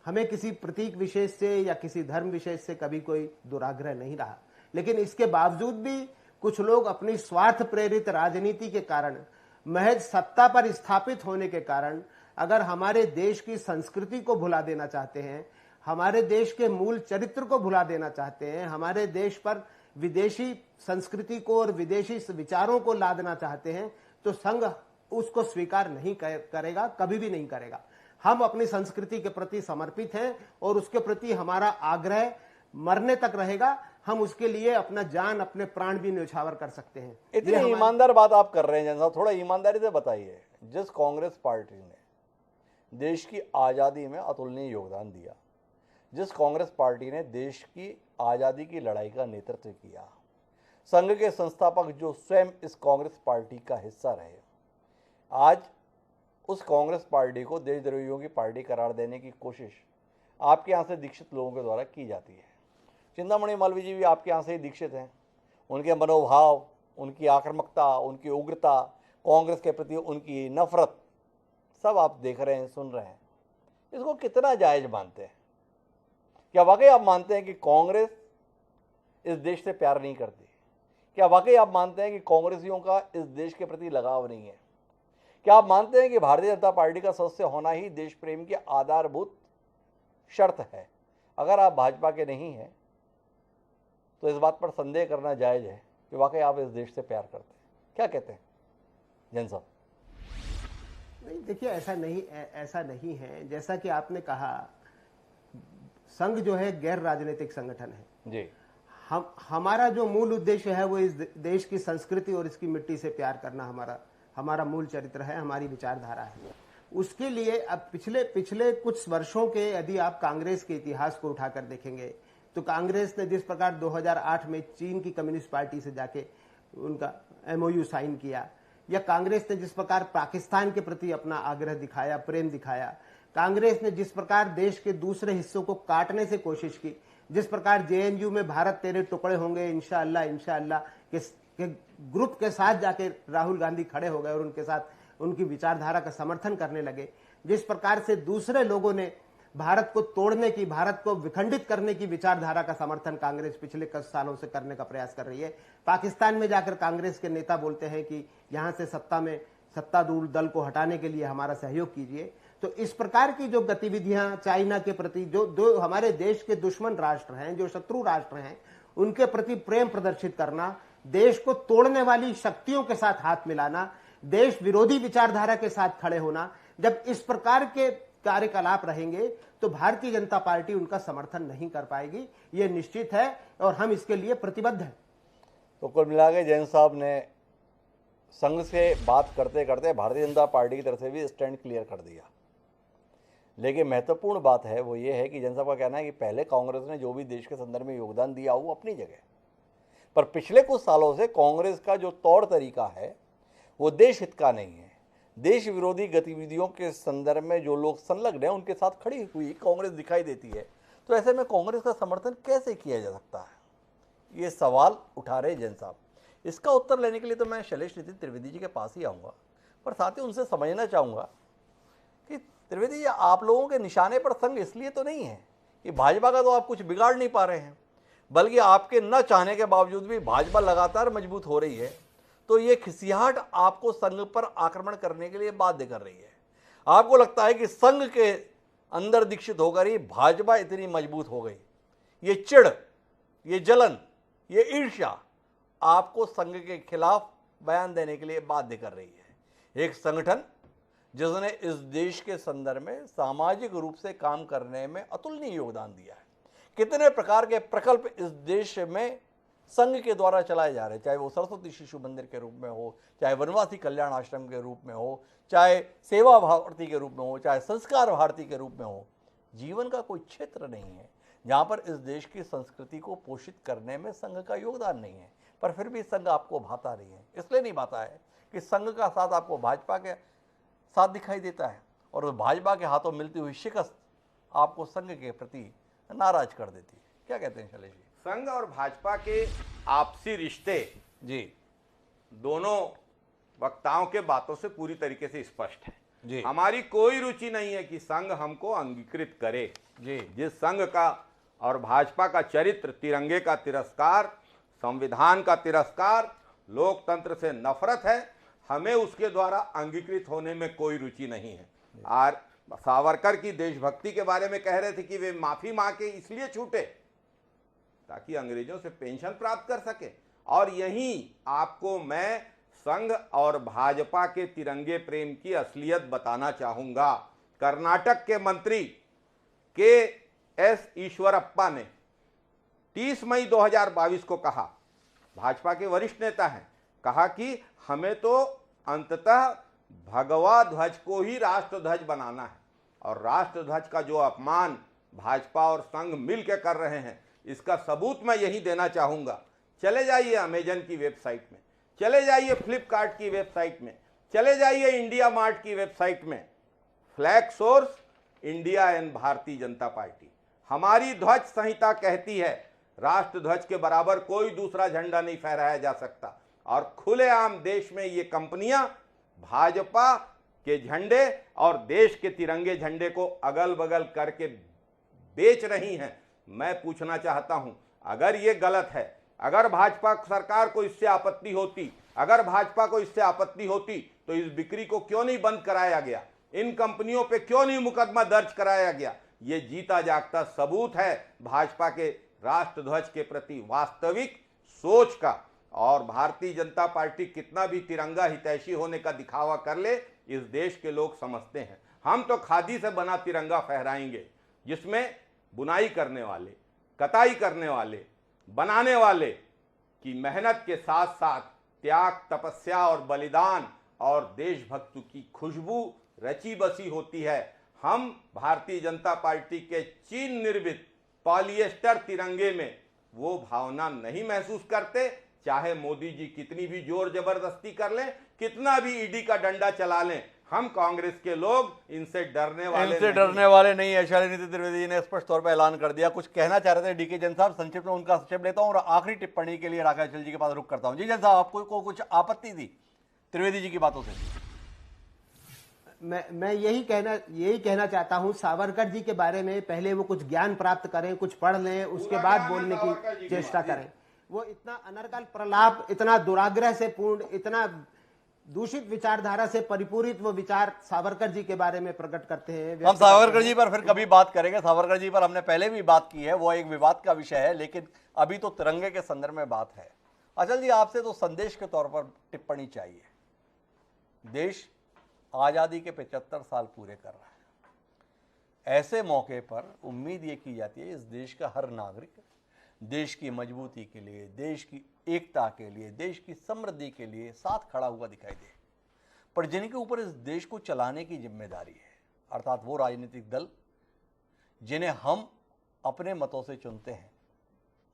हमें किसी प्रतीक विशेष से या किसी धर्म विशेष से कभी कोई दुराग्रह नहीं रहा। लेकिन इसके बावजूद भी कुछ लोग अपनी स्वार्थ प्रेरित राजनीति के कारण, महज सत्ता पर स्थापित होने के कारण, अगर हमारे देश की संस्कृति को भुला देना चाहते हैं, हमारे देश के मूल चरित्र को भुला देना चाहते हैं, हमारे देश पर विदेशी संस्कृति को और विदेशी विचारों को लादना चाहते हैं, तो संघ उसको स्वीकार नहीं करेगा, कभी भी नहीं करेगा। हम अपनी संस्कृति के प्रति समर्पित हैं और उसके प्रति हमारा आग्रह मरने तक रहेगा। हम उसके लिए अपना जान, अपने प्राण भी न्यौछावर कर सकते हैं। इतनी ईमानदार बात आप कर रहे हैं जैन साहब, थोड़ा ईमानदारी से बताइए। जिस कांग्रेस पार्टी ने देश की आज़ादी में अतुलनीय योगदान दिया, जिस कांग्रेस पार्टी ने देश की आज़ादी की लड़ाई का नेतृत्व किया, संघ के संस्थापक जो स्वयं इस कांग्रेस पार्टी का हिस्सा रहे, आज उस कांग्रेस पार्टी को देशद्रोहियों की पार्टी करार देने की कोशिश आपके यहाँ से दीक्षित लोगों के द्वारा की जाती है। चिंतामणि मालवीय जी भी आपके यहाँ से ही दीक्षित हैं। उनके मनोभाव, उनकी आक्रामकता, उनकी उग्रता, कांग्रेस के प्रति उनकी नफरत, सब आप देख रहे हैं, सुन रहे हैं। इसको कितना जायज़ मानते हैं? क्या वाकई आप मानते हैं कि कांग्रेस इस देश से प्यार नहीं करती? क्या वाकई आप मानते हैं कि कांग्रेसियों का इस देश के प्रति लगाव नहीं है? क्या आप मानते हैं कि भारतीय जनता पार्टी का सदस्य होना ही देश प्रेम की आधारभूत शर्त है? अगर आप भाजपा के नहीं हैं तो इस बात पर संदेह करना जायज़ है कि वाकई आप इस देश से प्यार करते हैं। क्या कहते हैं जैन साहब? नहीं, देखिए, ऐसा नहीं है। जैसा कि आपने कहा, संघ जो है गैर राजनीतिक संगठन है जी। हमारा जो मूल उद्देश्य है वो इस देश की संस्कृति और इसकी मिट्टी से प्यार करना हमारा मूल चरित्र है, हमारी विचारधारा है। उसके लिए अब पिछले कुछ वर्षों के यदि आप कांग्रेस के इतिहास को उठाकर देखेंगे तो कांग्रेस ने जिस प्रकार 2008 में चीन की कम्युनिस्ट पार्टी से जाके उनका MOU साइन किया, या कांग्रेस ने जिस प्रकार पाकिस्तान के प्रति अपना आग्रह दिखाया, प्रेम दिखाया, कांग्रेस ने जिस प्रकार देश के दूसरे हिस्सों को काटने से कोशिश की, जिस प्रकार JNU में भारत तेरे टुकड़े होंगे इंशाअल्लाह के ग्रुप के साथ जाके राहुल गांधी खड़े हो गए और उनके साथ उनकी विचारधारा का समर्थन करने लगे, जिस प्रकार से दूसरे लोगों ने भारत को तोड़ने की, भारत को विखंडित करने की विचारधारा का समर्थन कांग्रेस पिछले कुछ सालों से करने का प्रयास कर रही है। पाकिस्तान में जाकर कांग्रेस के नेता बोलते हैं कि यहां से सत्तारूढ़ दल को हटाने के लिए हमारा सहयोग कीजिए। तो इस प्रकार की जो गतिविधियां चाइना के प्रति, जो हमारे देश के दुश्मन राष्ट्र हैं, जो शत्रु राष्ट्र हैं, उनके प्रति प्रेम प्रदर्शित करना, देश को तोड़ने वाली शक्तियों के साथ हाथ मिलाना, देश विरोधी विचारधारा के साथ खड़े होना, जब इस प्रकार के कार्यकलाप रहेंगे तो भारतीय जनता पार्टी उनका समर्थन नहीं कर पाएगी, ये निश्चित है और हम इसके लिए प्रतिबद्ध हैं। तो कुल मिला के जैन साहब ने संघ से बात करते करते भारतीय जनता पार्टी की तरफ से भी स्टैंड क्लियर कर दिया। लेकिन महत्वपूर्ण बात है वो ये है कि जैन साहब का कहना है कि पहले कांग्रेस ने जो भी देश के संदर्भ में योगदान दिया वो अपनी जगह, पर पिछले कुछ सालों से कांग्रेस का जो तौर तरीका है वो देश हित का नहीं है। देश विरोधी गतिविधियों के संदर्भ में जो लोग संलग्न हैं उनके साथ खड़ी हुई कांग्रेस दिखाई देती है। तो ऐसे में कांग्रेस का समर्थन कैसे किया जा सकता है, ये सवाल उठा रहे जैन साहब। इसका उत्तर लेने के लिए तो मैं शैलेश नितिन त्रिवेदी जी के पास ही आऊँगा, पर साथ ही उनसे समझना चाहूँगा कि त्रिवेदी जी, आप लोगों के निशाने पर संघ इसलिए तो नहीं है कि भाजपा का तो आप कुछ बिगाड़ नहीं पा रहे हैं, बल्कि आपके न चाहने के बावजूद भी भाजपा लगातार मजबूत हो रही है, तो ये खिसियाहट आपको संघ पर आक्रमण करने के लिए बाध्य कर रही है। आपको लगता है कि संघ के अंदर दीक्षित होकर ही भाजपा इतनी मजबूत हो गई। ये चिढ़, ये जलन, ये ईर्ष्या आपको संघ के खिलाफ बयान देने के लिए बाध्य कर रही है। एक संगठन जिसने इस देश के संदर्भ में सामाजिक रूप से काम करने में अतुलनीय योगदान दिया है। कितने प्रकार के प्रकल्प इस देश में संघ के द्वारा चलाए जा रहे हैं, चाहे वो सरस्वती शिशु मंदिर के रूप में हो, चाहे वनवासी कल्याण आश्रम के रूप में हो, चाहे सेवा भारती के रूप में हो, चाहे संस्कार भारती के रूप में हो। जीवन का कोई क्षेत्र नहीं है जहाँ पर इस देश की संस्कृति को पोषित करने में संघ का योगदान नहीं है। पर फिर भी संघ आपको भाता नहीं है। इसलिए नहीं भाता है कि संघ का साथ आपको भाजपा के साथ दिखाई देता है और उस भाजपा के हाथों मिलती हुई शिकस्त आपको संघ के प्रति नाराज कर देती है। क्या कहते हैं शैलेश जी? संघ और भाजपा के आपसी रिश्ते जी दोनों वक्ताओं के बातों से पूरी तरीके से स्पष्ट है जी। हमारी कोई रुचि नहीं है कि संघ हमको अंगीकृत करे। जी। जिस संघ का और भाजपा का चरित्र तिरंगे का तिरस्कार, संविधान का तिरस्कार, लोकतंत्र से नफरत है, हमें उसके द्वारा अंगीकृत होने में कोई रुचि नहीं है। और सावरकर की देशभक्ति के बारे में कह रहे थे कि वे माफी मांग के इसलिए छूटे ताकि अंग्रेजों से पेंशन प्राप्त कर सके। और यहीं आपको मैं संघ और भाजपा के तिरंगे प्रेम की असलियत बताना चाहूंगा। कर्नाटक के मंत्री के एस ईश्वरप्पा ने 30 मई 2022 को कहा, भाजपा के वरिष्ठ नेता हैं, कहा कि हमें तो अंततः भगवा ध्वज को ही राष्ट्रध्वज बनाना है और राष्ट्रध्वज का जो अपमान भाजपा और संघ मिलकर कर रहे हैं, इसका सबूत मैं यही देना चाहूंगा। चले जाइए अमेजन की वेबसाइट में, चले जाइए फ्लिपकार्ट की वेबसाइट में, चले जाइए इंडिया मार्ट की वेबसाइट में, flag source India and Bharatiya Janata party. हमारी ध्वज संहिता कहती है राष्ट्रध्वज के बराबर कोई दूसरा झंडा नहीं फहराया जा सकता। और खुलेआम देश में ये कंपनियां भाजपा के झंडे और देश के तिरंगे झंडे को अगल बगल करके बेच रही हैं। मैं पूछना चाहता हूं, अगर ये गलत है, अगर भाजपा सरकार को इससे आपत्ति होती, अगर भाजपा को इससे आपत्ति होती तो इस बिक्री को क्यों नहीं बंद कराया गया, इन कंपनियों पे क्यों नहीं मुकदमा दर्ज कराया गया। ये जीता जागता सबूत है भाजपा के राष्ट्रध्वज के प्रति वास्तविक सोच का। और भारतीय जनता पार्टी कितना भी तिरंगा हितैषी होने का दिखावा कर ले, इस देश के लोग समझते हैं। हम तो खादी से बना तिरंगा फहराएंगे जिसमें बुनाई करने वाले, कताई करने वाले, बनाने वाले की मेहनत के साथ साथ त्याग, तपस्या और बलिदान और देशभक्ति की खुशबू रची बसी होती है। हम भारतीय जनता पार्टी के चीन निर्मित पॉलिएस्टर तिरंगे में वो भावना नहीं महसूस करते, चाहे मोदी जी कितनी भी जोर जबरदस्ती कर लें, कितना भी ईडी का डंडा चला लें। हम कांग्रेस के लोग इनसे डरने वाले नहीं है। शालिनी त्रिवेदी जी ने स्पष्ट तौर पर ऐलान कर दिया। कुछ कहना चाह रहे थे डीके जैन साहब, संक्षिप्त में उनका संक्षेप लेता हूं और आखिरी टिप्पणी के लिए राकेश जी के पास रुक करता हूं। जी जैन साहब, आपको कुछ आपत्ति थी त्रिवेदी जी की बातों से? मैं यही कहना चाहता हूं, सावरकर जी के बारे में पहले वो कुछ ज्ञान प्राप्त करें, कुछ पढ़ लें, उसके बाद बोलने की चेष्टा करें। वो इतना अनर्गल प्रलाप, इतना दुराग्रह से पूर्ण, इतना दूषित विचारधारा से परिपूरित वो विचार सावरकर जी के बारे में प्रकट करते हैं। हम सावरकर जी पर फिर कभी बात करेंगे। सावरकर जी पर हमने पहले भी बात की है, वो एक विवाद का विषय है, लेकिन अभी तो तिरंगे के संदर्भ में बात है। अचल जी, आपसे तो संदेश के तौर पर टिप्पणी चाहिए। देश आजादी के 75 साल पूरे कर रहा है। ऐसे मौके पर उम्मीद ये की जाती है इस देश का हर नागरिक देश की मजबूती के लिए, देश की एकता के लिए, देश की समृद्धि के लिए साथ खड़ा हुआ दिखाई दे। पर जिनके ऊपर इस देश को चलाने की जिम्मेदारी है, अर्थात वो राजनीतिक दल जिन्हें हम अपने मतों से चुनते हैं,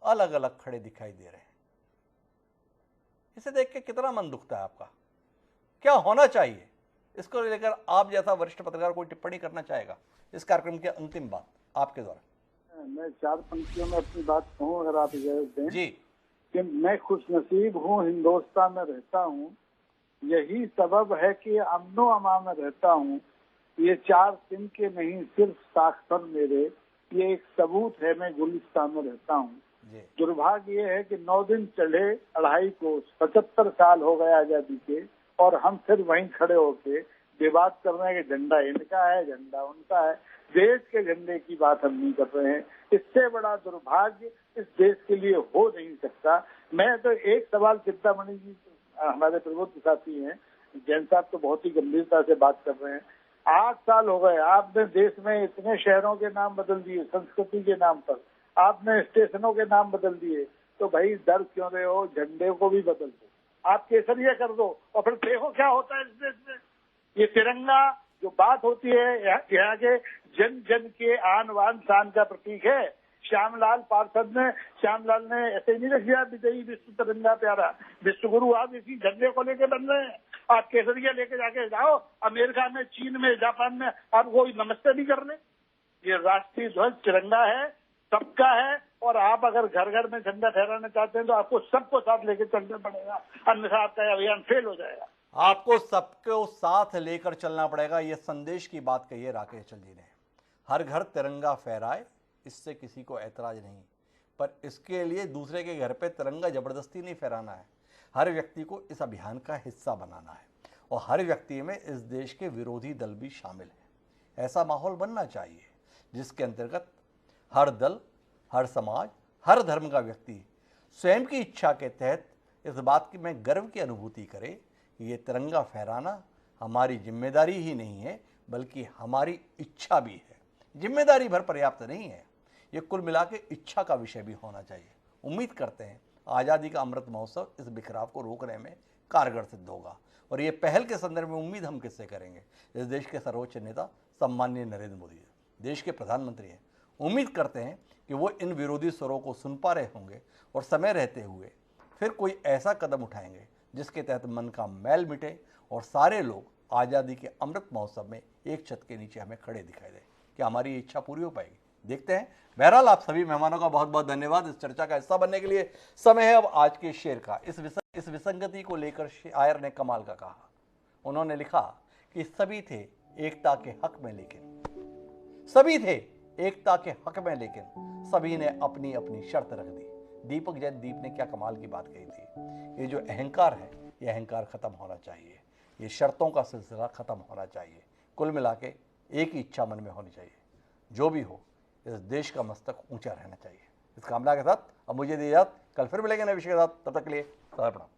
अलग अलग खड़े दिखाई दे रहे हैं। इसे देख के कितना मन दुखता है आपका? क्या होना चाहिए? इसको लेकर आप जैसा वरिष्ठ पत्रकार कोई टिप्पणी करना चाहेगा? इस कार्यक्रम की अंतिम बात आपके द्वारा। मैं 4 पंक्तियों में अपनी बात कहूँ, अगर आप इजाजत दें जी। कि मैं खुशनसीब हूँ, हिंदुस्तान में रहता हूँ, यही सबब है कि अमनो अमान में रहता हूँ। ये 4 दिन के नहीं, सिर्फ साक्षर मेरे, ये एक सबूत है मैं गुलिस्तान में रहता हूँ। दुर्भाग्य ये है कि 9 दिन चढ़े अढ़ाई को 75 साल हो गए आजादी के, और हम फिर वहीं खड़े होके विवाद कर रहे हैं कि झंडा इनका है, झंडा उनका है। देश के झंडे की बात हम नहीं कर रहे हैं। इससे बड़ा दुर्भाग्य इस देश के लिए हो नहीं सकता। मैं तो एक सवाल, चिंतामणि जी हमारे प्रबुद्ध साथी हैं, जैन साहब तो बहुत ही गंभीरता से बात कर रहे हैं। 8 साल हो गए, आपने देश में इतने शहरों के नाम बदल दिए, संस्कृति के नाम पर आपने स्टेशनों के नाम बदल दिए, तो भाई डर क्यों रहे हो? झंडे को भी बदल दो, आप केसरिया कर दो, और फिर देखो क्या होता है इस देश में। ये तिरंगा जो बात होती है, यहाँ के जन जन के आन बान शान का प्रतीक है। श्यामलाल पार्षद ने, श्यामलाल ने ऐसे नहीं रख दिया विजयी विश्व तिरंगा प्यारा, विश्व गुरु आप इसी झंडे को लेके बन रहे हैं। आप केसरिया लेके जाके जाओ अमेरिका में, चीन में, जापान में, आप कोई नमस्ते नहीं कर रहे। ये राष्ट्रीय ध्वज तिरंगा है, सबका है, और आप अगर घर घर में झंडा फहराना चाहते हैं तो आपको सबको साथ लेके चलना पड़ेगा, अन्यथा आपका अभियान फेल हो जाएगा। आपको सबको साथ लेकर चलना पड़ेगा, ये संदेश की बात कही है राकेश जी ने। हर घर तिरंगा फहराए, इससे किसी को ऐतराज नहीं। पर इसके लिए दूसरे के घर पे तिरंगा जबरदस्ती नहीं फहराना है। हर व्यक्ति को इस अभियान का हिस्सा बनाना है और हर व्यक्ति में इस देश के विरोधी दल भी शामिल है। ऐसा माहौल बनना चाहिए जिसके अंतर्गत हर दल, हर समाज, हर धर्म का व्यक्ति स्वयं की इच्छा के तहत इस बात की में गर्व की अनुभूति करे कि ये तिरंगा फहराना हमारी जिम्मेदारी ही नहीं है बल्कि हमारी इच्छा भी है। जिम्मेदारी भर पर्याप्त नहीं है, ये कुल मिला के इच्छा का विषय भी होना चाहिए। उम्मीद करते हैं आज़ादी का अमृत महोत्सव इस बिखराव को रोकने में कारगर सिद्ध होगा और ये पहल के संदर्भ में उम्मीद हम किससे करेंगे? इस देश के सर्वोच्च नेता सम्माननीय नरेंद्र मोदी देश के प्रधानमंत्री हैं। उम्मीद करते हैं कि वो इन विरोधी स्वरों को सुन पा रहे होंगे और समय रहते हुए फिर कोई ऐसा कदम उठाएंगे जिसके तहत मन का मैल मिटे और सारे लोग आज़ादी के अमृत महोत्सव में एक छत के नीचे हमें खड़े दिखाई दें। क्या हमारी ये इच्छा पूरी हो पाएगी? देखते हैं। बहरहाल आप सभी मेहमानों का बहुत बहुत धन्यवाद इस चर्चा का हिस्सा बनने के लिए। समय है अब आज के शेर का। इस विसंगति को लेकर शायर ने कमाल का कहा। उन्होंने लिखा कि सभी थे एकता के हक में लेकिन सभी ने अपनी अपनी शर्त रख दी। दीपक जयदीप ने क्या कमाल की बात कही थी। ये जो अहंकार है ये अहंकार खत्म होना चाहिए, ये शर्तों का सिलसिला खत्म होना चाहिए। कुल मिला के एक ही इच्छा मन में होनी चाहिए, जो भी हो इस देश का मस्तक ऊंचा रहना चाहिए। इस कामना के साथ अब मुझे दी इजाजत। कल फिर मिलेंगे नए विषय के साथ, तब तक के लिए सदा प्रणाम।